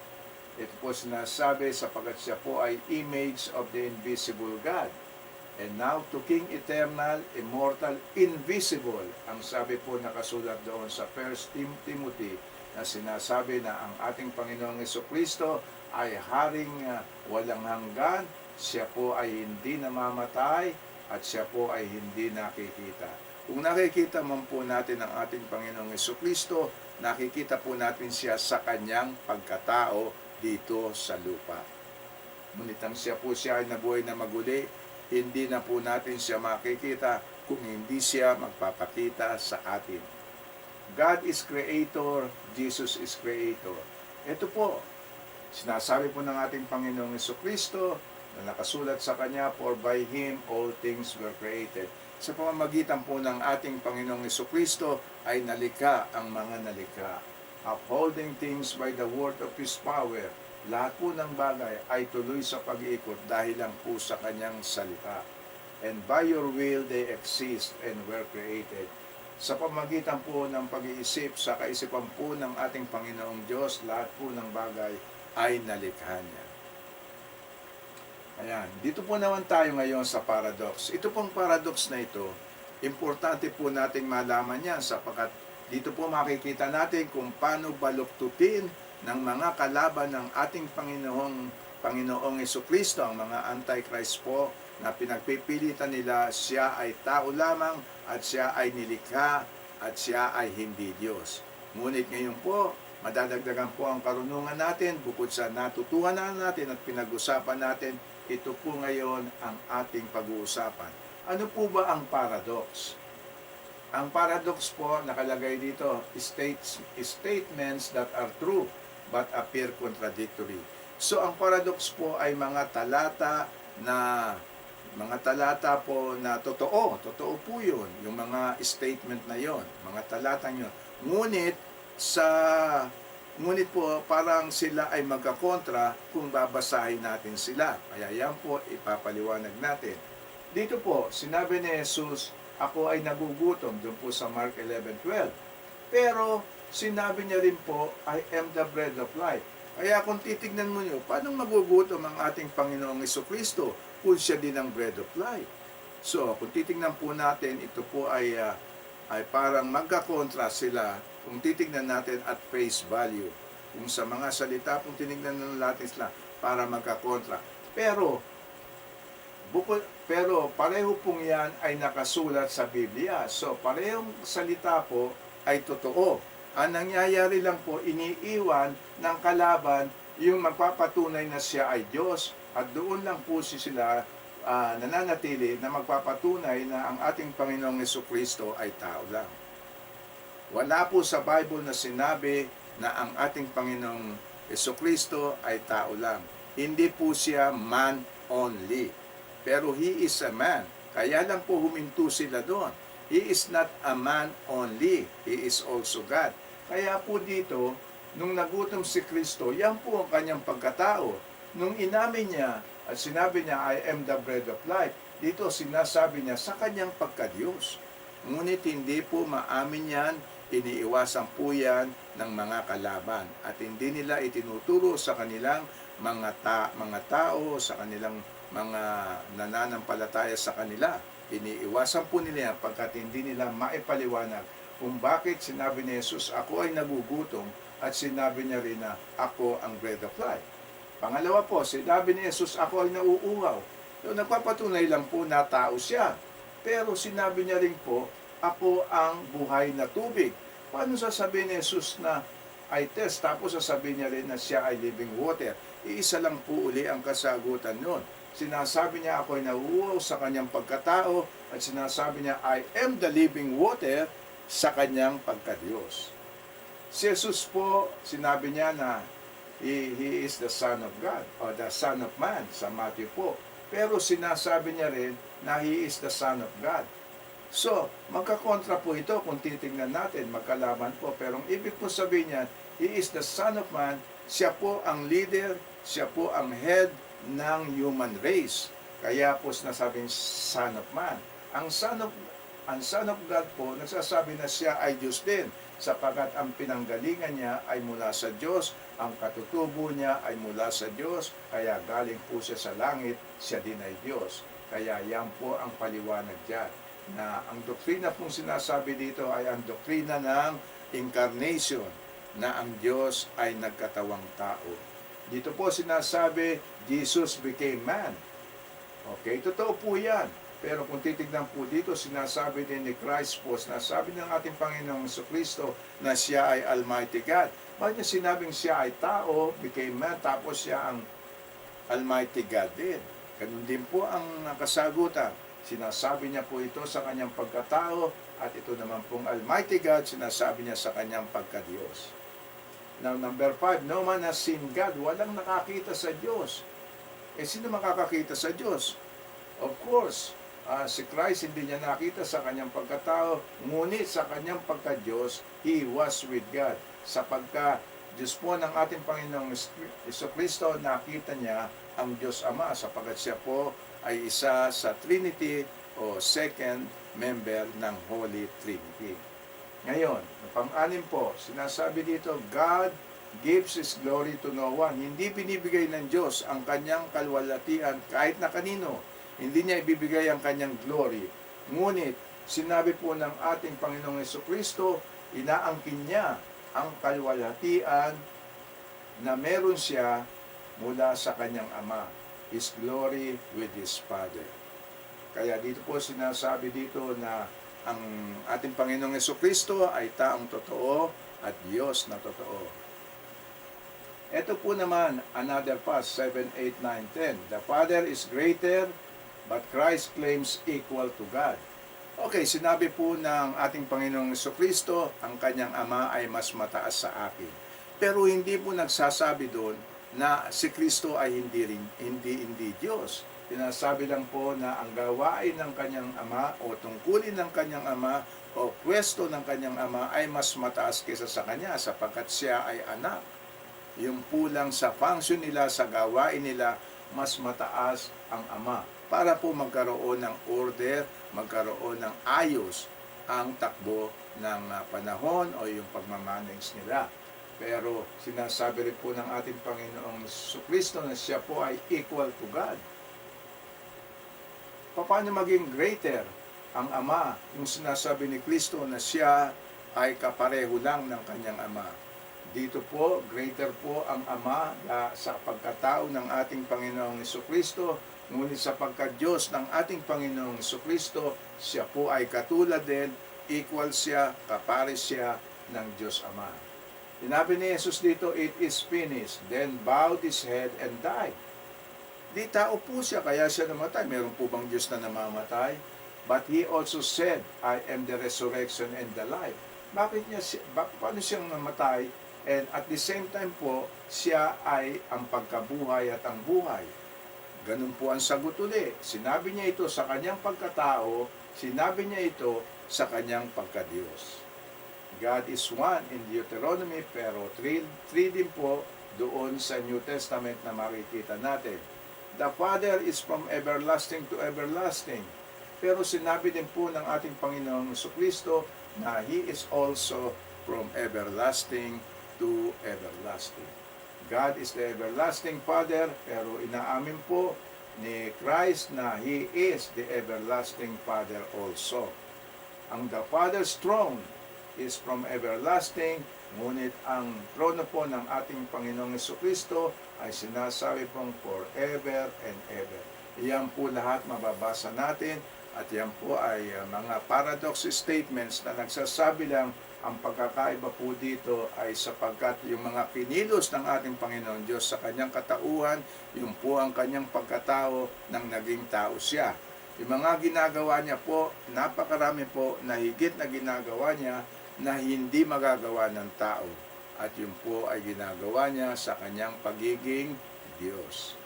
Ito po sinasabi sapagkat siya po ay image of the invisible God. And now to King Eternal, Immortal, Invisible. Ang sabi po nakasulat doon sa 1 Timothy na sinasabi na ang ating Panginoong Jesucristo ay haring walang hanggan. Siya po ay hindi namamatay at siya po ay hindi nakikita. Kung nakikita man po natin ang ating Panginoong Jesucristo, nakikita po natin siya sa kanyang pagkatao dito sa lupa. Ngunit ang siya ay nabuhay na maguli, hindi na po natin siya makikita kung hindi siya magpapakita sa atin. God is Creator, Jesus is Creator. Ito po, sinasabi po ng ating Panginoong Jesucristo na nakasulat sa Kanya, for by Him all things were created. Sa pamamagitan po ng ating Panginoong Jesucristo ay nalikha ang mga nalikha. Upholding things by the word of His power. Lahat po ng bagay ay tuloy sa pag-iikot dahil lang po sa Kanyang salita. And by your will they exist and were created. Sa pamamagitan po ng pag-iisip, sa kaisipan po ng ating Panginoong Diyos, lahat po ng bagay ay nalikha niya. Ayan, dito po naman tayo ngayon sa paradox. Ito pong paradox na ito, importante po nating malaman yan sapagkat dito po makikita natin kung paano baluktutin ng mga kalaban ng ating Panginoong Jesucristo, ang mga Antichrist po, na pinagpipilitan nila siya ay tao lamang at siya ay nilikha at siya ay hindi Diyos. Ngunit ngayon po, madadagdagan po ang karunungan natin bukod sa natutuhanan natin at pinag-usapan natin. Ito po ngayon ang ating pag-uusapan. Ano po ba ang paradox? Ang paradox po, nakalagay dito, statements that are true but appear contradictory. So ang paradox po ay mga talata po na totoo po yun, yung mga statement na yon, mga talata yun. Ngunit po parang sila ay magkakontra kung babasahin natin sila. Kaya yan po ipapaliwanag natin. Dito po, sinabi ni Jesus, ako ay nagugutom, doon po sa Mark 11:12. Pero sinabi niya rin po, I am the bread of life. Kaya kung titignan mo nyo, paano magugutom ang ating Panginoong Jesucristo kung siya din ang bread of life? So, kung titignan po natin, ito po ay parang magkakontra sila kung titignan natin at face value. Kung sa mga salita, kung tinignan natin sila para magkakontra. Pero pareho pong yan ay nakasulat sa Biblia. So, parehong salita po ay totoo. Ang nangyayari lang po, iniiwan ng kalaban yung magpapatunay na siya ay Diyos. At doon lang po sila nananatili na magpapatunay na ang ating Panginoong Jesucristo ay tao lang. Wala po sa Bible na sinabi na ang ating Panginoong Jesucristo ay tao lang. Hindi po siya man only. Pero He is a man. Kaya lang po huminto sila doon. He is not a man only. He is also God. Kaya po dito, nung nagutom si Kristo, yan po ang kanyang pagkatao. Nung inamin niya at sinabi niya, I am the bread of life, dito sinasabi niya sa kanyang pagka-Diyos. Ngunit hindi po maamin yan, iniiwasan po yan ng mga kalaban. At hindi nila itinuturo sa kanilang mga tao, sa kanilang mga nananampalataya sa kanila. Iniiwasan po nila yan pagkat hindi nila maipaliwanag kung bakit sinabi ni Jesus, ako ay nagugutom, at sinabi niya rin na ako ang bread of life. Pangalawa po, sinabi ni Jesus, ako ay nauuhaw. So, nagpapatunay lang po na tao siya. Pero sinabi niya rin po, ako ang buhay na tubig. Paano sasabihin ni Jesus na ay test, tapos sasabihin niya rin na siya ay living water? Iisa lang po uli ang kasagutan nun. Sinasabi niya ako ay nauuhaw sa kanyang pagkatao at sinasabi niya I am the living water sa kanyang pagkadiyos. Si Jesus po, sinabi niya na He is the Son of God or the Son of Man sa Matthew po. Pero sinasabi niya rin na He is the Son of God. So, magkakontra po ito kung titingnan natin, magkalaban po. Pero ang ibig po sabihin niya, He is the Son of Man, siya po ang leader, siya po ang head ng human race. Kaya po sinasabing Son of Man. Ang Son ang Son of God po, nagsasabi na siya ay Diyos din, sapagkat ang pinanggalingan niya ay mula sa Diyos, ang katutubo niya ay mula sa Diyos, kaya galing po siya sa langit, siya din ay Diyos. Kaya yan po ang paliwanag dyan, na ang doktrina pong sinasabi dito ay ang doktrina ng incarnation, na ang Diyos ay nagkatawang tao. Dito po sinasabi, Jesus became man. Okay, totoo po yan. Pero kung titignan po dito, sinasabi din ni Christ po, sinasabi ng ating Panginoong Jesucristo na siya ay Almighty God. Bakit niya sinabing siya ay tao, became man, tapos siya ang Almighty God din? Ganun din po ang kasagutan. Sinasabi niya po ito sa kanyang pagkatao, at ito naman pong Almighty God, sinasabi niya sa kanyang pagkadiyos. Now, number 5, no man has seen God. Walang nakakita sa Diyos. Sino makakakita sa Diyos? Of course, si Christ hindi niya nakita sa kanyang pagkatao, ngunit sa kanyang pagka-Diyos, He was with God. Sapagka Diyos po ng ating Panginoong Jesucristo, nakita niya ang Diyos Ama, sapagkat siya po ay isa sa Trinity o second member ng Holy Trinity. Ngayon, pang-anim po, sinasabi dito, God gives His glory to no one. Hindi binibigay ng Diyos ang kanyang kalwalhatian kahit na kanino. Hindi niya ibibigay ang kanyang glory. Ngunit, sinabi po ng ating Panginoong Jesucristo, inaangkin niya ang kalwalhatian na meron siya mula sa kanyang Ama. His glory with His Father. Kaya dito po sinasabi dito na ang ating Panginoong Jesucristo ay taong totoo at Diyos na totoo. Ito po naman, another pass, 7, 8, 9, 10. The Father is greater, but Christ claims equal to God. Okay, sinabi po ng ating Panginoong Jesucristo, ang kanyang Ama ay mas mataas sa akin. Pero hindi po nagsasabi doon na si Kristo ay hindi Diyos. Sinasabi lang po na ang gawain ng kanyang Ama o tungkulin ng kanyang Ama o pwesto ng kanyang Ama ay mas mataas kaysa sa kanya sapagkat siya ay anak. Yung po lang sa function nila, sa gawain nila, mas mataas ang Ama para po magkaroon ng order, magkaroon ng ayos ang takbo ng panahon o yung pagmamanage nila. Pero sinasabi rin po ng ating Panginoong Jesucristo na siya po ay equal to God. Paano maging greater ang Ama? Yung sinasabi ni Kristo na siya ay kapareho lang ng kanyang Ama. Dito po, greater po ang Ama sa pagkatao ng ating Panginoong Jesucristo, ngunit sa pagka-Diyos ng ating Panginoong Jesucristo, siya po ay katulad din, equal siya, kapares siya ng Diyos Ama. Sinabi ni Jesus dito, it is finished, then bowed his head and died. Di tao po siya, kaya siya namatay. Meron po bang Diyos na namamatay? But He also said, I am the resurrection and the life. Paano siyang namatay? And at the same time po, siya ay ang pagkabuhay at ang buhay. Ganun po ang sagot uli. Sinabi niya ito sa kanyang pagkatao, sinabi niya ito sa kanyang pagkadiyos. God is one in Deuteronomy, pero three din po doon sa New Testament na makikita natin. The Father is from everlasting to everlasting. Pero sinabi din po ng ating Panginoong Jesucristo na He is also from everlasting to everlasting. God is the everlasting Father, pero inaamin po ni Christ na He is the everlasting Father also. Ang the Father's throne is from everlasting, ngunit ang trono po ng ating Panginoong Jesucristo ay sinasabi pong forever and ever. Iyan po lahat mababasa natin at yan po ay mga paradox statements na nagsasabi lang ang pagkakaiba po dito ay sapagkat yung mga pinilos ng ating Panginoon Diyos sa kanyang katauhan, yung po ang kanyang pagkatao nang naging tao siya. Yung mga ginagawa niya po, napakarami po na higit na ginagawa niya na hindi magagawa ng tao. At yun po ay ginagawa niya sa kanyang pagiging Diyos.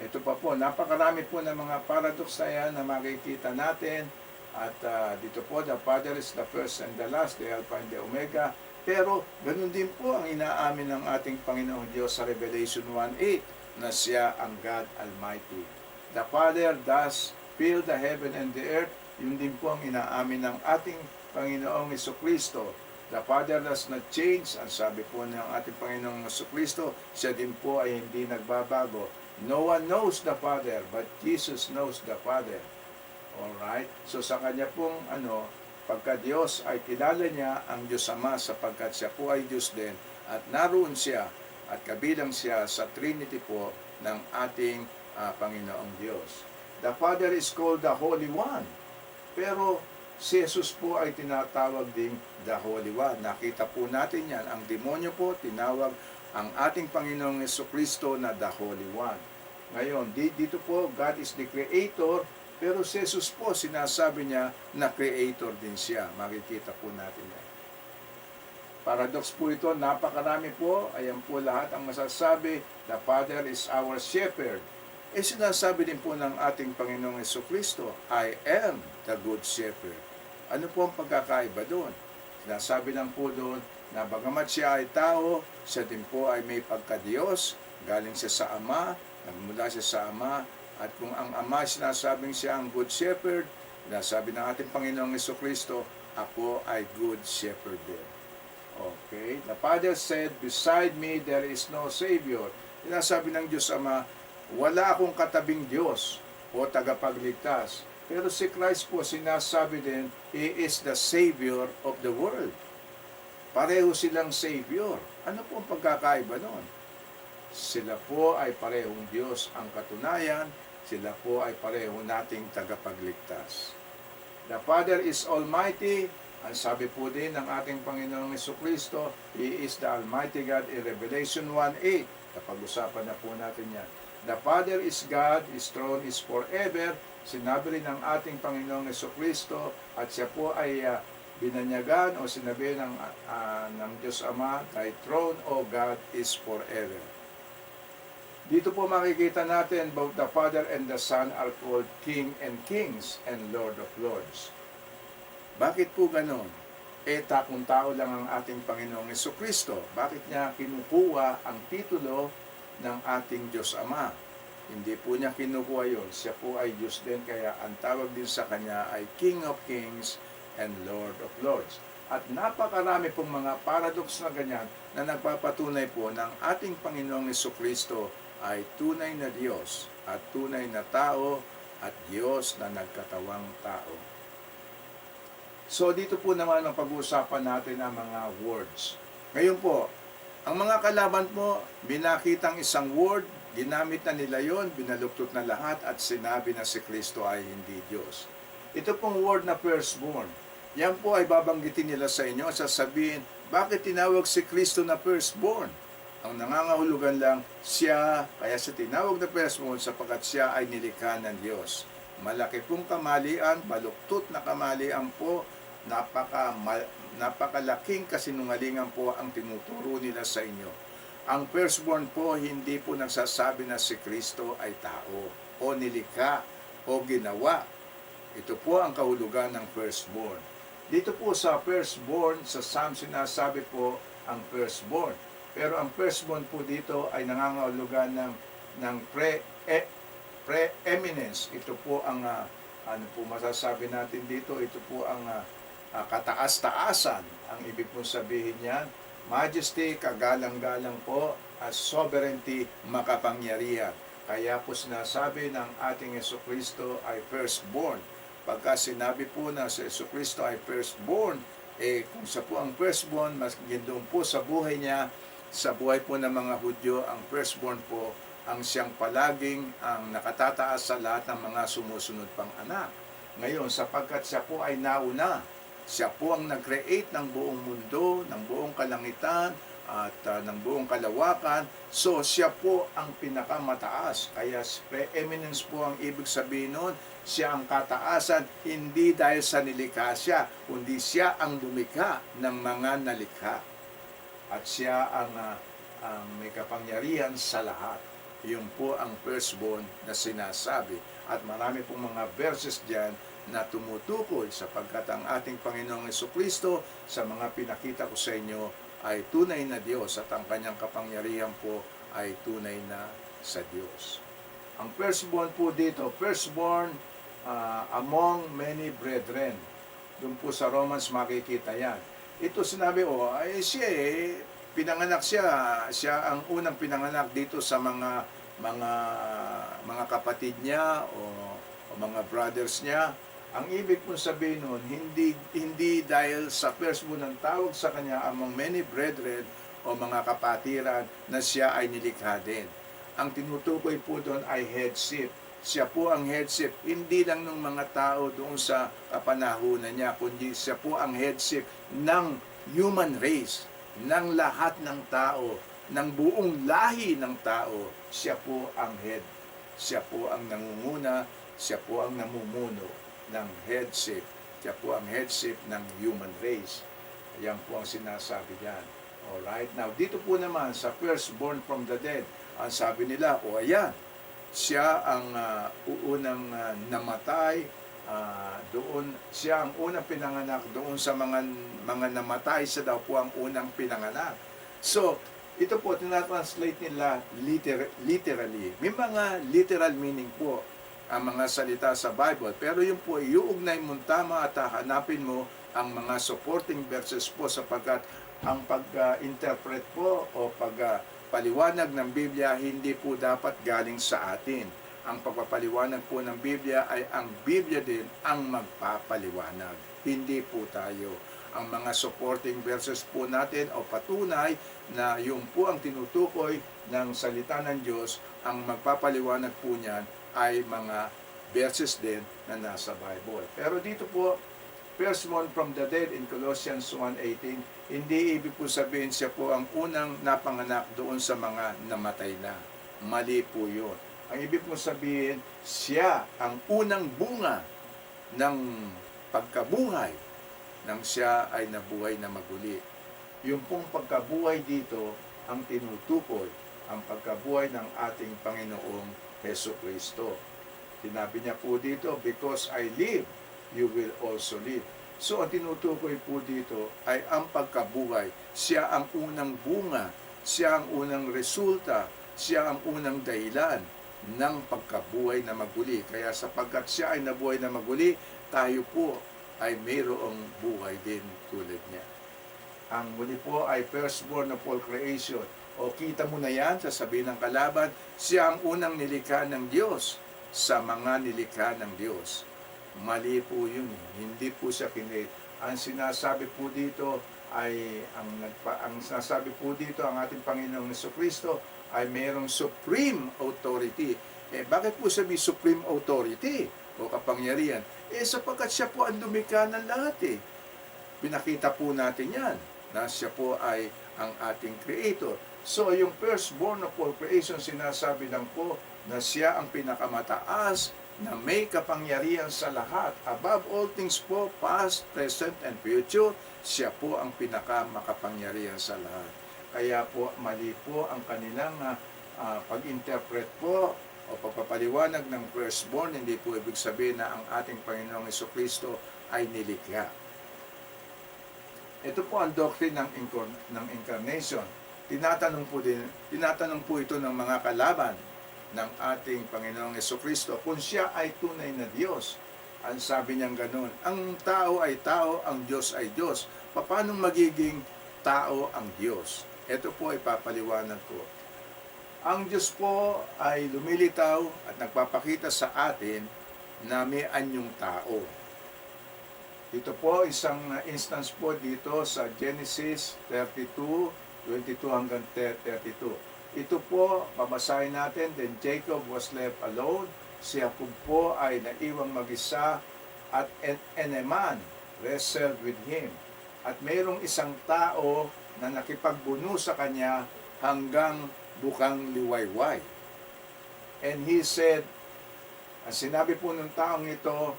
Ito pa po, napakarami po ng mga paradox na yan na makikita natin. At dito po, the Father is the first and the last, the Alpha and the Omega. Pero ganun din po ang inaamin ng ating Panginoong Diyos sa Revelation 1:8 na siya ang God Almighty. The Father does fill the heaven and the earth Yun din po ang inaamin ng ating Panginoong Jesucristo. The Father does not change. Ang sabi po ng ating Panginoong Jesucristo, siya din po ay hindi nagbabago. No one knows the Father, but Jesus knows the Father. Alright? So sa kanya pong pagka Diyos ay kilala niya ang Diyos Ama sapagkat siya po ay Diyos din at naroon siya at kabilang siya sa Trinity po ng ating Panginoong Diyos. The Father is called the Holy One. Pero si Jesus po ay tinatawag ding the Holy One. Nakita po natin yan. Ang demonyo po tinawag ang ating Panginoong Jesucristo na the Holy One. Ngayon, dito po, God is the Creator, pero si Jesus po, sinasabi niya na Creator din siya. Makikita po natin yan. Paradox po ito, napakarami po. Ayan po lahat ang masasabi. The Father is our Shepherd. Sinasabi din po ng ating Panginoong Jesucristo, I am the Good Shepherd. Ano po ang pagkakaiba doon? Sinasabi lang po doon na bagamat siya ay tao, siya din po ay may pagka-Diyos, galing siya sa Ama, nagmula siya sa Ama, at kung ang Ama sinasabing siya ang Good Shepherd, sinasabi ng ating Panginoong Jesucristo, ako ay Good Shepherd din. Okay? The Father said, beside me there is no Savior. Sinasabi ng Diyos Ama, wala akong katabing Diyos o tagapagligtas. Pero si Christ po sinasabi din, He is the Savior of the world. Pareho silang Savior. Ano po ang pagkakaiba noon? Sila po ay parehong Diyos ang katunayan, sila po ay pareho nating tagapagligtas. The Father is Almighty. Ang sabi po din ng ating Panginoong Jesucristo, He is the Almighty God in Revelation 1:8. Kapag-usapan na po natin yan. The Father is God, His throne is forever. Sinabi rin ng ating Panginoong Jesucristo at siya po ay binanyagan o sinabi ng Diyos Ama, Thy throne, O God, is forever. Dito po makikita natin both the Father and the Son are called King and Kings and Lord of Lords. Bakit po ganon? Takong tao lang ang ating Panginoong Jesucristo. Bakit niya kinukuha ang titulo ng ating Diyos Ama? Hindi po niya kinukuha yun. Siya po ay Diyos din, kaya ang tawag din sa kanya ay King of Kings and Lord of Lords. At napakarami pong mga paradox na ganyan na nagpapatunay po ng ating Panginoong Jesucristo ay tunay na Diyos at tunay na tao at Diyos na nagkatawang tao. So dito po naman ang pag-uusapan natin ang mga words. Ngayon po, ang mga kalaban po, binakitang isang word, ginamit na nila yon, binaluktot na lahat at sinabi na si Kristo ay hindi Diyos. Ito pong word na firstborn, yan po ay babanggitin nila sa inyo, sasabihin, bakit tinawag si Kristo na firstborn? Ang nangangahulugan lang, siya, kaya siya tinawag na firstborn sapagkat siya ay nilikha ng Diyos. Malaki pong kamalian, baluktot na kamalian po, napakalaking kasinungalingan po ang tinuturo nila sa inyo. Ang firstborn po, hindi po nagsasabi na si Kristo ay tao, o nilikha, o ginawa. Ito po ang kahulugan ng firstborn. Dito po sa firstborn, sa Psalm sinasabi po ang firstborn. Pero ang firstborn po dito ay nangangahulugan ng preeminence. Ito po ang, ano po masasabi natin dito, ito po ang kataas-taasan. Ang ibig pong sabihin niyan, majesty, kagalang-galang po, as sovereignty, makapangyarihan. Kaya po sinasabi ng ating Jesucristo ay firstborn. Pagka sinabi po na si Jesucristo ay firstborn, kung siya po ang firstborn, mas doon po sa buhay niya, sa buhay po ng mga Hudyo, ang firstborn po ang siyang palaging ang nakatataas sa lahat ng mga sumusunod pang anak. Ngayon, sapagkat siya po ay nauna, siya po ang nag-create ng buong mundo, ng buong kalangitan, at ng buong kalawakan. So, siya po ang pinakamataas. Kaya preeminence po ang ibig sabihin nun. Siya ang kataasan, hindi dahil sa nilikha siya, kundi siya ang lumikha ng mga nalikha. At siya ang may kapangyarihan sa lahat. Yun po ang firstborn na sinasabi. At marami pong mga verses diyan na tumutukoy sapagkat ang ating Panginoong Jesucristo sa mga pinakita ko sa inyo ay tunay na Diyos at ang kanyang kapangyarihan po ay tunay na sa Diyos. Ang firstborn po dito, firstborn, among many brethren. Doon po sa Romans makikita yan. Ito sinabi, ay siya pinanganak siya. Siya ang unang pinanganak dito sa mga mga kapatid niya o mga brothers niya. Ang ibig pong sabihin nun, hindi dahil sa firstborn ng tawag sa kanya among many brethren o mga kapatiran na siya ay nilikha din. Ang tinutukoy po doon ay headship. Siya po ang headship, hindi lang ng mga tao doon sa kapanahunan niya, kundi siya po ang headship ng human race, ng lahat ng tao, ng buong lahi ng tao. Siya po ang head. Siya po ang nangunguna, siya po ang namumuno ng headship. Siya po ang headship ng human race. Yan po ang sinasabi diyan. Alright, now dito po naman sa firstborn from the dead, ang sabi nila, ayan, siya ang unang namatay doon, siya ang unang pinanganak doon sa mga namatay, siya daw po ang unang pinanganak. So, ito po, tinatranslate nila literally. May mga literal meaning po ang mga salita sa Bible, pero yun po, iuugnay mo tama at hanapin mo ang mga supporting verses po sapagkat ang pag-interpret po o paliwanag ng Biblia hindi po dapat galing sa atin. Ang pagpapaliwanag po ng Biblia ay ang Biblia din ang magpapaliwanag, hindi po tayo. Ang mga supporting verses po natin o patunay na yung po ang tinutukoy ng salita ng Diyos, ang magpapaliwanag po niyan ay mga verses din na nasa Bible. Pero dito po, firstborn from the dead in Colossians 1:18, hindi ibig po sabihin siya po ang unang napanganak doon sa mga namatay na. Mali po yun. Ang ibig po sabihin, siya ang unang bunga ng pagkabuhay nang siya ay nabuhay na maguli. Yung pong pagkabuhay dito ang tinutukoy, ang pagkabuhay ng ating Panginoong Hesus Kristo. Sinabi niya po dito, because I live, you will also live. So, ang tinutukoy po dito ay ang pagkabuhay. Siya ang unang bunga, siya ang unang resulta, siya ang unang dahilan ng pagkabuhay na maguli. Kaya sapagkat siya ay nabuhay na maguli, tayo po ay mayroong buhay din tulad niya. Ang muli po ay firstborn of all creation. O kita mo na yan, sasabihin ng kalaban, siya ang unang nilikha ng Diyos sa mga nilikha ng Diyos. Mali po yun. Hindi po siya kinate. Ang sinasabi po dito ay, ang sinasabi po dito, ang ating Panginoong Jesucristo ay mayroong supreme authority. Bakit po sabi supreme authority o kapangyarihan? Sapagkat siya po ang lumikha ng lahat Pinakita po natin yan, na siya po ay ang ating creator. So, yung firstborn of all creation, sinasabi lang po na siya ang pinakamataas na may kapangyarihan sa lahat. Above all things po, past, present, and future, siya po ang pinakamakapangyarihan sa lahat. Kaya po, mali po ang kanilang pag-interpret po o pagpapaliwanag ng firstborn. Hindi po ibig sabihin na ang ating Panginoong Jesucristo ay nilikha. Ito po ang doctrine ng incarnation. Tinatanong po ito ng mga kalaban ng ating Panginoong Jesucristo kung siya ay tunay na Diyos. Ang sabi niyang ganun, ang tao ay tao, ang Diyos ay Diyos. Paano magiging tao ang Diyos? Ito po ay papaliwanag ko. Ang Diyos po ay lumilitaw at nagpapakita sa atin na may anyong tao. Ito po, isang instance po dito sa Genesis 32:22 hanggang 32. Ito po, babasahin natin, then Jacob was left alone. Si Jacob po ay naiwang mag-isa at and a man wrestled with him. At mayroong isang tao na nakipagbuno sa kanya hanggang bukang liwayway. And he said, ang sinabi po ng taong ito,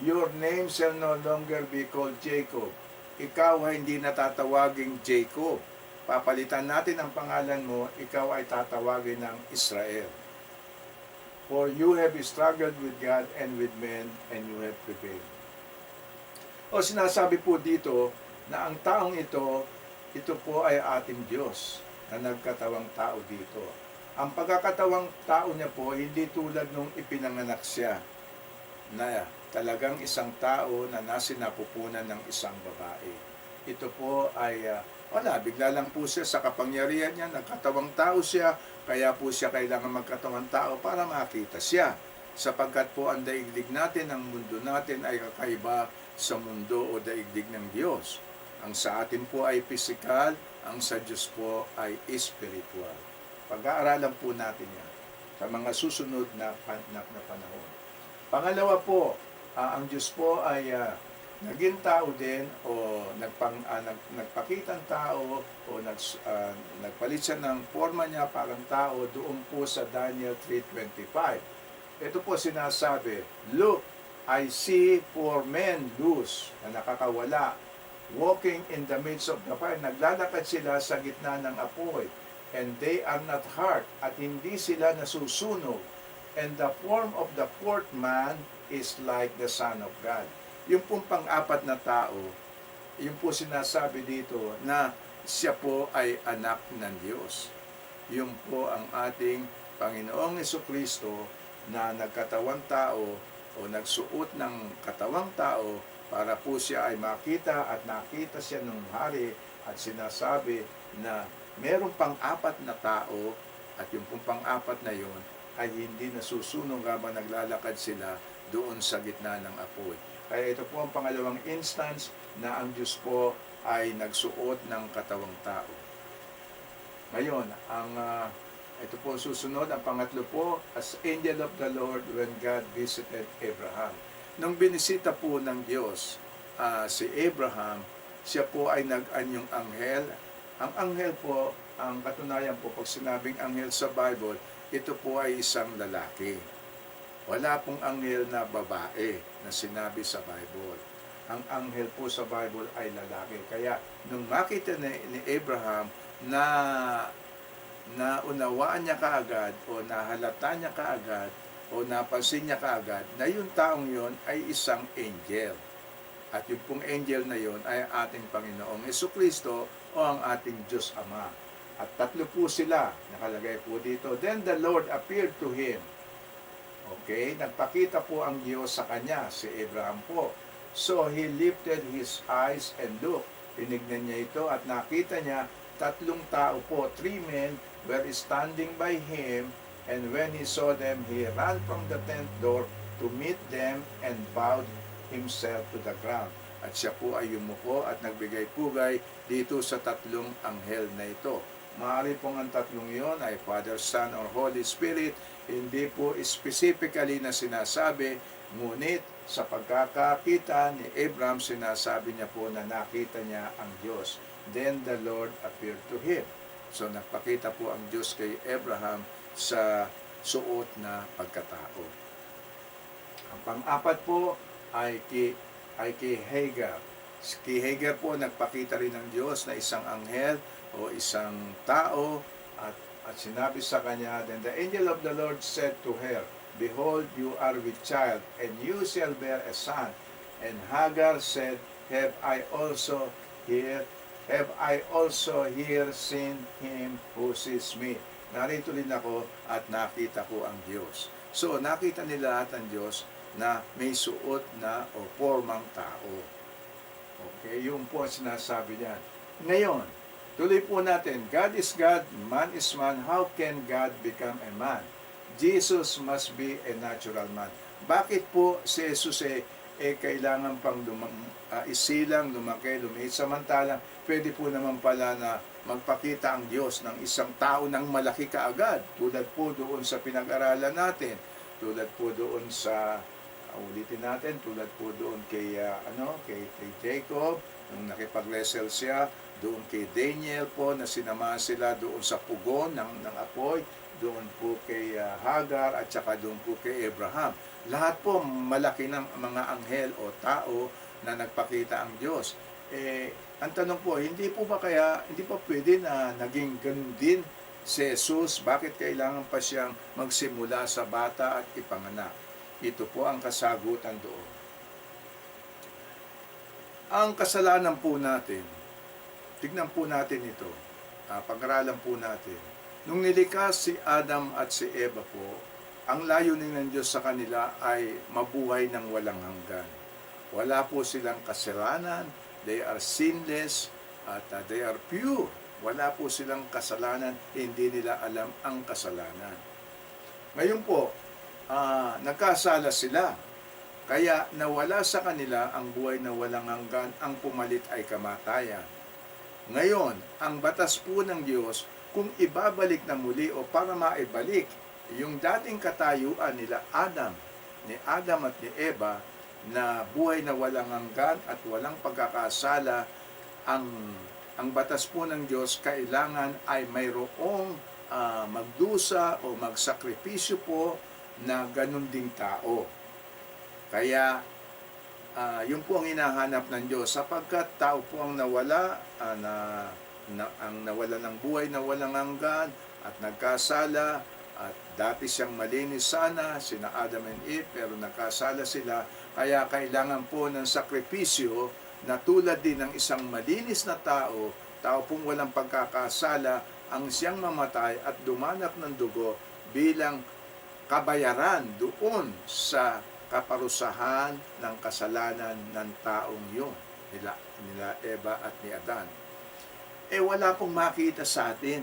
your name shall no longer be called Jacob. Ikaw ay hindi natatawaging Jacob. Papalitan natin ang pangalan mo, ikaw ay tatawagin ng Israel. For you have struggled with God and with men, and you have prevailed. O sinasabi po dito na ang taong ito po ay ating Diyos na nagkatawang tao dito. Ang pagkakatawang tao niya po, hindi tulad nung ipinanganak siya. na talagang isang tao na nasinapupunan ng isang babae. Ito po ay bigla lang po siya sa kapangyarihan niya, nagkatawang tao siya, kaya po siya kailangan magkatawang tao para makita siya. Sapagkat po ang daigdig natin, ang mundo natin ay kakaiba sa mundo o daigdig ng Diyos. Ang sa atin po ay physical, ang sa Diyos po ay spiritual. Pag-aaralan po natin yan sa mga susunod na panahon. Pangalawa po, ang Diyos po ay naging tao din o nagpakitang tao o nagpalit siya ng forma niya parang tao doon po sa Daniel 3:25. Ito po sinasabi, "Look, I see four men loose," na nakakawala, "walking in the midst of the fire." Naglalakad sila sa gitna ng apoy. "And they are not hurt," at hindi sila nasusunog. "And the form of the fourth man is like the Son of God." Yung pong pang-apat na tao, yung po sinasabi dito na siya po ay anak ng Diyos. Yung po ang ating Panginoong Jesucristo na nagkatawang tao o nagsuot ng katawang tao para po siya ay makita at nakita siya ng hari at sinasabi na merong pang-apat na tao at yung pong pang-apat na yon ay hindi nasusunog habang naglalakad sila doon sa gitna ng apoy. Kaya ito po ang pangalawang instance na ang Diyos po ay nagsuot ng katawang tao. Ngayon, ito po susunod, ang pangatlo po, as angel of the Lord when God visited Abraham. Nung binisita po ng Diyos si Abraham, siya po ay nag-anyong anghel. Ang anghel po, ang katunayan po, pag sinabing anghel sa Bible, ito po ay isang lalaki. Wala pong anghel na babae na sinabi sa Bible. Ang anghel po sa Bible ay lalaki. Kaya nung makita ni Abraham na unawaan niya kaagad o nahalata niya kaagad o napansin niya kaagad na yung taong yon ay isang angel. At yung pong angel na yon ay ating Panginoong Jesucristo o ang ating Diyos Ama. At tatlo po sila, nakalagay po dito. Then the Lord appeared to him. Okay, nagpakita po ang Diyos sa kanya, si Abraham po. So he lifted his eyes and looked. Tinignan niya ito at nakita niya tatlong tao po, 3 men were standing by him, and when he saw them, he ran from the tent door to meet them and bowed himself to the ground. At siya po ay yumuko at nagbigay pugay dito sa tatlong anghel na ito. Maaari pong ang tatlong iyon ay Father, Son, or Holy Spirit. Hindi po specifically na sinasabi, ngunit sa pagkakakita ni Abraham, sinasabi niya po na nakita niya ang Diyos. Then the Lord appeared to him. So nagpakita po ang Diyos kay Abraham sa suot na pagkatao. Ang pang-apat po ay kay Hagar. Kay Hagar po nagpakita rin ng Diyos na isang anghel o isang tao at sinabi sa kanya, then the angel of the Lord said to her, "Behold, you are with child, and you shall bear a son." And Hagar said, Have I also here seen him who sees me? Narito rin ako at nakita ko ang Diyos. So, nakita nila at ang Diyos na may suot na o formang tao. Okay, yung po sinasabi niyan. Ngayon, tuloy po natin, God is God, man is man. How can God become a man? Jesus must be a natural man. Bakit po si Jesus kailangan pang isilang, lumaki, lumiit? Samantalang, pwede po naman pala na magpakita ang Diyos ng isang tao ng malaki kaagad. Tulad po doon sa pinag-aralan natin. Tulad po doon sa, ulitin natin, tulad po doon kay Jacob, nung nakipag-wrestle siya, doon kay Daniel po na sinamahan sila doon sa pugon ng apoy, doon po kay Hagar at saka doon po kay Abraham. Lahat po malaki ng mga anghel o tao na nagpakita ang Diyos. Ang tanong po, hindi pa pwede na naging ganun din si Jesus? Bakit kailangan pa siyang magsimula sa bata at ipanganak? Ito po ang kasagutan doon. Ang kasalanan po natin, tignan po natin ito, pag-aralan po natin. Nung nilikas si Adam at si Eva po, ang layunin ng Diyos sa kanila ay mabuhay ng walang hanggan. Wala po silang kasalanan, they are sinless, at they are pure. Wala po silang kasalanan, hindi nila alam ang kasalanan. Ngayon po, nagkasala sila. Kaya nawala sa kanila ang buhay na walang hanggan, ang pumalit ay kamatayan. Ngayon, ang batas po ng Diyos, kung ibabalik na muli o para maibalik yung dating katayuan nila ni Adam at ni Eva, na buhay na walang hanggan at walang pagkakasala, ang batas po ng Diyos kailangan ay mayroong magdusa o magsakripisyo po na ganun ding tao. Kaya yun po ang hinahanap ng Diyos, sapagkat tao po ang nawala, ang nawala ng buhay na walang hanggan at nagkasala, at dati siyang malinis sana, sina Adam and Eve, pero nagkasala sila. Kaya kailangan po ng sakripisyo na tulad din ng isang malinis na tao pong walang pagkakasala, ang siyang mamatay at dumanap ng dugo bilang kabayaran doon sa kaparusahan ng kasalanan ng taong yun, nila Eva at ni Adan. Wala pong makita sa atin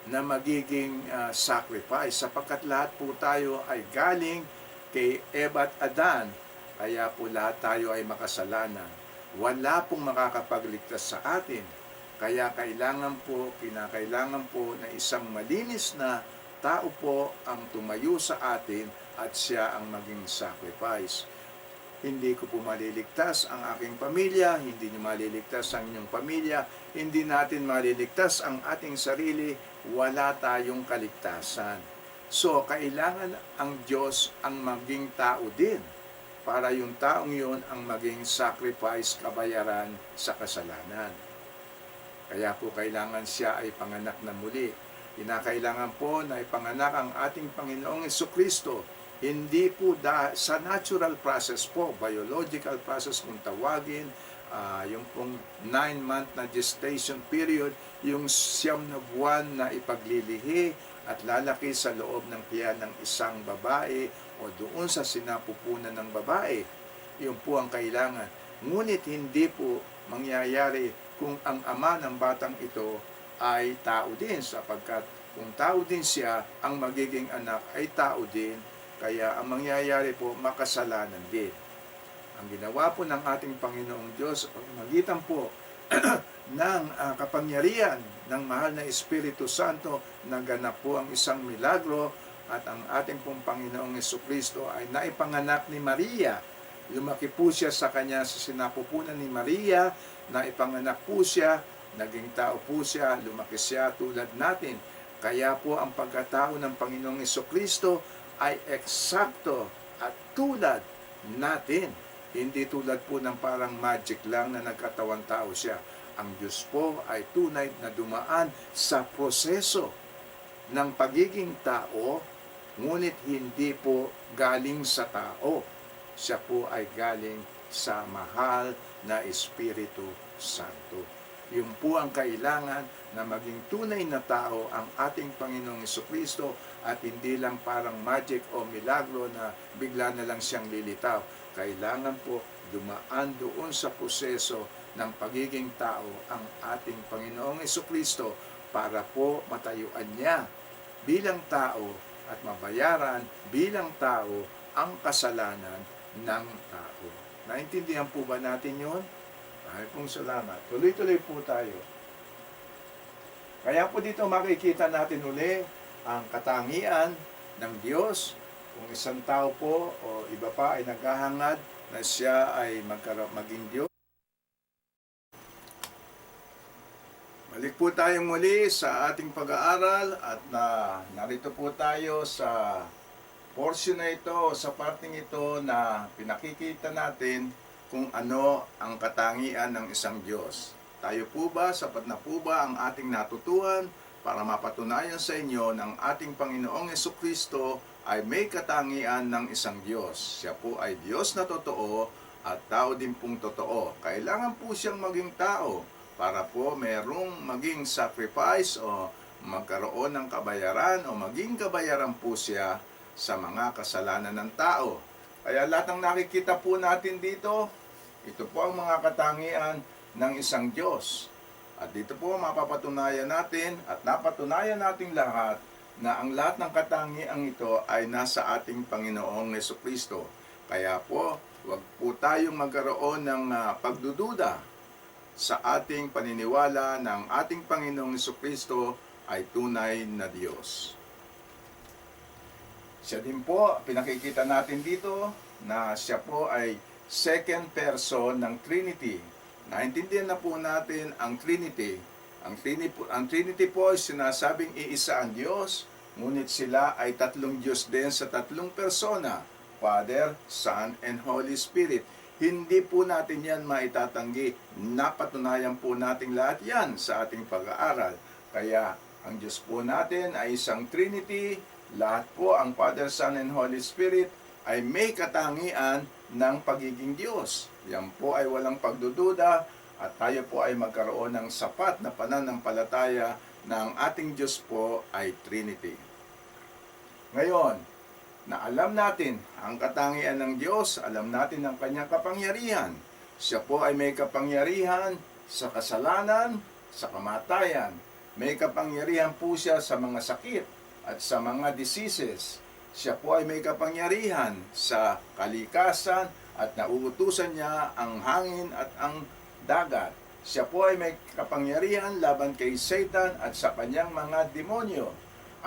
na magiging sacrifice, sapagkat lahat po tayo ay galing kay Eva at Adan, kaya po lahat tayo ay makasalanan. Wala pong makakapagligtas sa atin, kaya kinakailangan po na isang malinis na tao po ang tumayo sa atin at siya ang maging sacrifice. Hindi ko po maliligtas ang aking pamilya, hindi niyo maliligtas ang inyong pamilya, hindi natin maliligtas ang ating sarili, wala tayong kaligtasan. So, kailangan ang Diyos ang maging tao din, para yung taong yun ang maging sacrifice, kabayaran sa kasalanan. Kaya po kailangan siya ay panganak na muli. Kinakailangan po na ipanganak ang ating Panginoong Jesucristo. Hindi po sa natural process po, biological process kung tawagin, yung pong 9-month na gestation period, yung 9 na buwan na ipaglilihi at lalaki sa loob ng tiyan ng isang babae o doon sa sinapupunan ng babae. Yun po ang kailangan. Ngunit hindi po mangyayari kung ang ama ng batang ito ay tao din, sapagkat kung tao din siya, ang magiging anak ay tao din. Kaya ang mangyayari po, makasalanan din. Ang ginawa po ng ating Panginoong Diyos, magitan po ng kapangyarihan ng mahal na Espiritu Santo, naganap po ang isang milagro, at ang ating pong Panginoong Jesucristo ay naipanganak ni Maria. Lumaki po siya sa kanya sa sinapupunan ni Maria, naipanganak po siya, naging tao po siya, lumaki siya tulad natin. Kaya po ang pagkatao ng Panginoong Jesucristo ay eksakto at tulad natin. Hindi tulad po ng parang magic lang na nagkatawang tao siya. Ang Diyos po ay tunay na dumaan sa proseso ng pagiging tao, ngunit hindi po galing sa tao. Siya po ay galing sa mahal na Espiritu Santo. Yun po ang kailangan, na maging tunay na tao ang ating Panginoong Jesucristo, at hindi lang parang magic o milagro na bigla na lang siyang lilitaw. Kailangan po dumaan doon sa proseso ng pagiging tao ang ating Panginoong Jesucristo, para po matayuan niya bilang tao at mabayaran bilang tao ang kasalanan ng tao. Naintindihan po ba natin yun? Ay pong salamat. Tuloy-tuloy po tayo. Kaya po dito makikita natin uli ang katangian ng Diyos. Kung isang tao po o iba pa ay naghahangad na siya ay maging Diyos. Balik po tayong muli sa ating pag-aaral, at narito po tayo sa portion na ito, sa parting ito na pinakikita natin kung ano ang katangian ng isang Diyos. Tayo po ba, sapat na po ba ang ating natutuhan para mapatunayan sa inyo ng ating Panginoong Jesucristo ay may katangian ng isang Diyos. Siya po ay Diyos na totoo at tao din pong totoo. Kailangan po siyang maging tao para po merong maging sacrifice o magkaroon ng kabayaran o maging kabayaran po siya sa mga kasalanan ng tao. Kaya lahat ng nakikita po natin dito, ito po ang mga katangian ng isang Diyos. At dito po mapapatunayan natin at napatunayan nating lahat na ang lahat ng katangiang ito ay nasa ating Panginoong Jesucristo. Kaya po, huwag po tayong magkaroon ng pagdududa sa ating paniniwala ng ating Panginoong Jesucristo ay tunay na Diyos. Siya din po, pinakikita natin dito na siya po ay second person ng Trinity. Naintindihan na po natin ang Trinity. Ang Trinity po ay sinasabing iisa ang Diyos, ngunit sila ay tatlong Diyos din sa tatlong persona, Father, Son, and Holy Spirit. Hindi po natin yan maitatanggi. Napatunayan po natin lahat yan sa ating pag-aaral. Kaya ang Diyos po natin ay isang Trinity. Lahat po ang Father, Son, and Holy Spirit ay may katangian ng pagiging Diyos. Yan po ay walang pagdududa at tayo po ay magkaroon ng sapat na pananampalataya na ang ating Diyos po ay Trinity. Ngayon, na alam natin ang katangian ng Diyos, alam natin ang kanyang kapangyarihan. Siya po ay may kapangyarihan sa kasalanan, sa kamatayan. May kapangyarihan po siya sa mga sakit at sa mga diseases. Siya po ay may kapangyarihan sa kalikasan at nauutusan niya ang hangin at ang dagat. Siya po ay may kapangyarihan laban kay Satan at sa kanyang mga demonyo.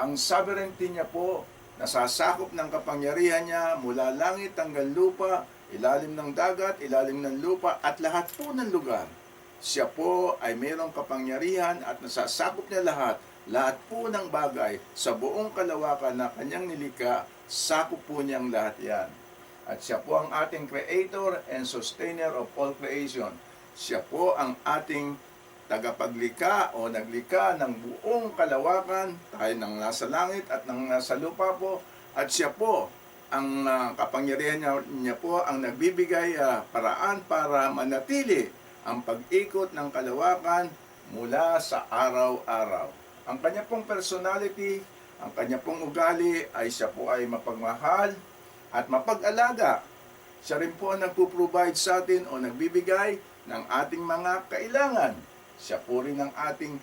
Ang sovereignty niya po, nasasakop ng kapangyarihan niya mula langit hanggang lupa, ilalim ng dagat, ilalim ng lupa, at lahat po ng lugar. Siya po ay mayroong kapangyarihan at nasasakop niya lahat po ng bagay sa buong kalawakan na kanyang nilikha, sakop po niyang lahat yan. At siya po ang ating creator and sustainer of all creation. Siya po ang ating tagapaglikha o naglikha ng buong kalawakan, tayo ng nasa langit at ng nasa lupa po. At siya po, ang kapangyarihan niya po ang nagbibigay paraan para manatili ang pag-ikot ng kalawakan mula sa araw-araw. Ang kanya pong personality, ang kanya pong ugali ay siya po ay mapagmahal at mapag-alaga. Siya rin po ang nagpo-provide sa atin o nagbibigay ng ating mga kailangan. Siya po rin ang ating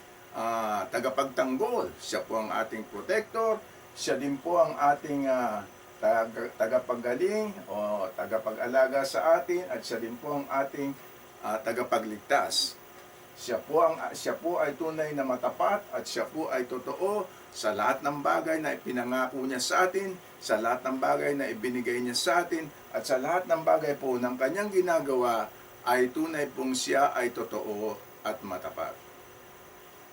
tagapagtanggol. Siya po ang ating protector. Siya din po ang ating tagapagaling o tagapag-alaga sa atin at siya din po ang ating tagapagligtas. Siya po ay tunay na matapat at siya po ay totoo sa lahat ng bagay na ipinangako niya sa atin, sa lahat ng bagay na ibinigay niya sa atin, at sa lahat ng bagay po ng kanyang ginagawa ay tunay pong siya ay totoo at matapat.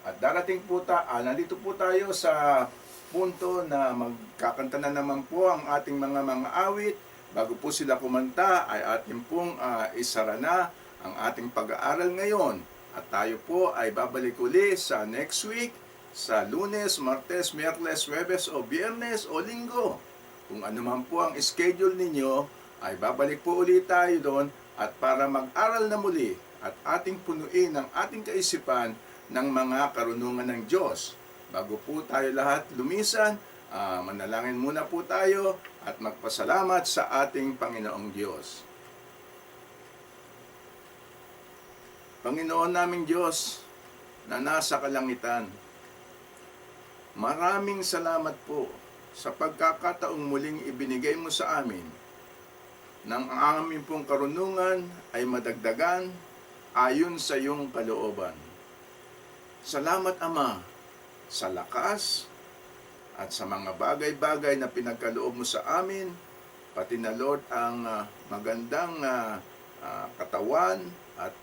At darating po nandito po tayo sa punto na magkakanta na naman po ang ating mga awit. Bago po sila kumanta ay ating pong isara na ang ating pag-aaral ngayon. At tayo po ay babalik uli sa next week, sa Lunes, Martes, Miyerkules, Huwebes o Biyernes o Linggo. Kung ano man po ang schedule ninyo, ay babalik po uli tayo doon at para mag-aral na muli at ating punuin ang ating kaisipan ng mga karunungan ng Diyos. Bago po tayo lahat lumisan, manalangin muna po tayo at magpasalamat sa ating Panginoong Diyos. Panginoon naming Diyos na nasa kalangitan, maraming salamat po sa pagkakataong muling ibinigay mo sa amin nang ang aming pong karunungan ay madagdagan ayon sa iyong kalooban. Salamat Ama sa lakas at sa mga bagay-bagay na pinagkaloob mo sa amin, pati na Lord ang magandang katawan at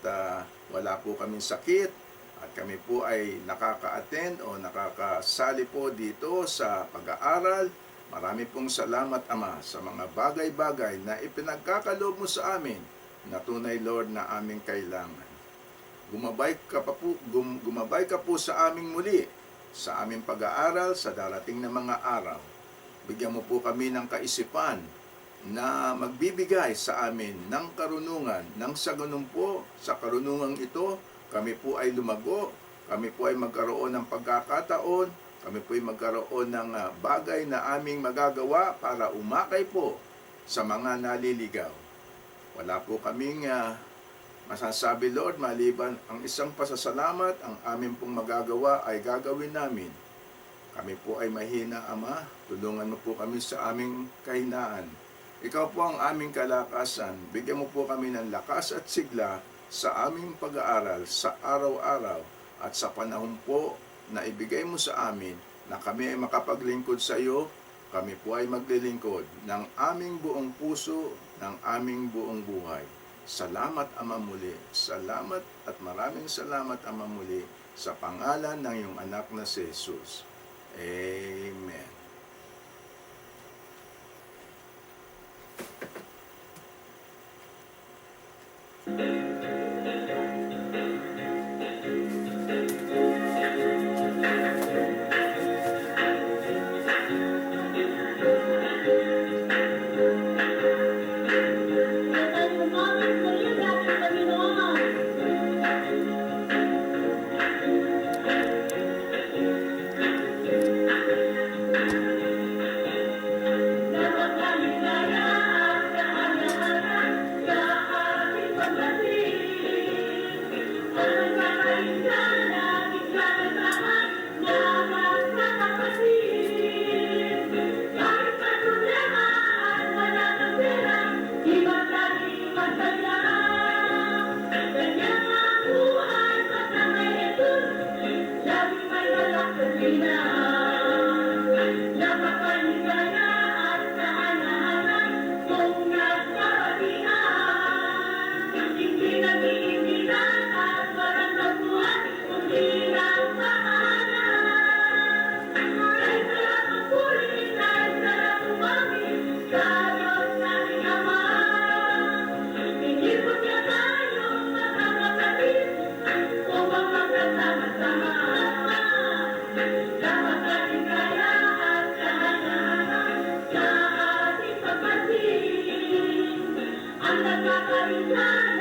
wala po kaming sakit at kami po ay nakaka-attend o nakakasali po dito sa pag-aaral. Marami pong salamat Ama sa mga bagay-bagay na ipinagkakaloob mo sa amin na tunay Lord na aming kailangan. Gumabay ka po sa aming muli sa aming pag-aaral sa darating na mga araw. Bigyan mo po kami ng kaisipan na magbibigay sa amin ng karunungan, nang sa ganun po, sa karunungang ito, kami po ay lumago, kami po ay magkaroon ng pagkakataon Kami po'y magkaroon ng bagay na aming magagawa para umakay po sa mga naliligaw. Wala po kaming masasabi, Lord, maliban ang isang pasasalamat, ang aming pong magagawa ay gagawin namin. Kami po ay mahina, Ama. Tulungan mo po kami sa aming kahinaan. Ikaw po ang aming kalakasan. Bigyan mo po kami ng lakas at sigla sa aming pag-aaral sa araw-araw at sa panahon po na ibigay mo sa amin na kami ay makapaglingkod sa iyo. Kami po ay maglilingkod ng aming buong puso, ng aming buong buhay. Salamat, Ama, muli. Salamat at maraming salamat, Ama, muli sa pangalan ng iyong anak na si Jesus. Amen. Ang nagkakaisa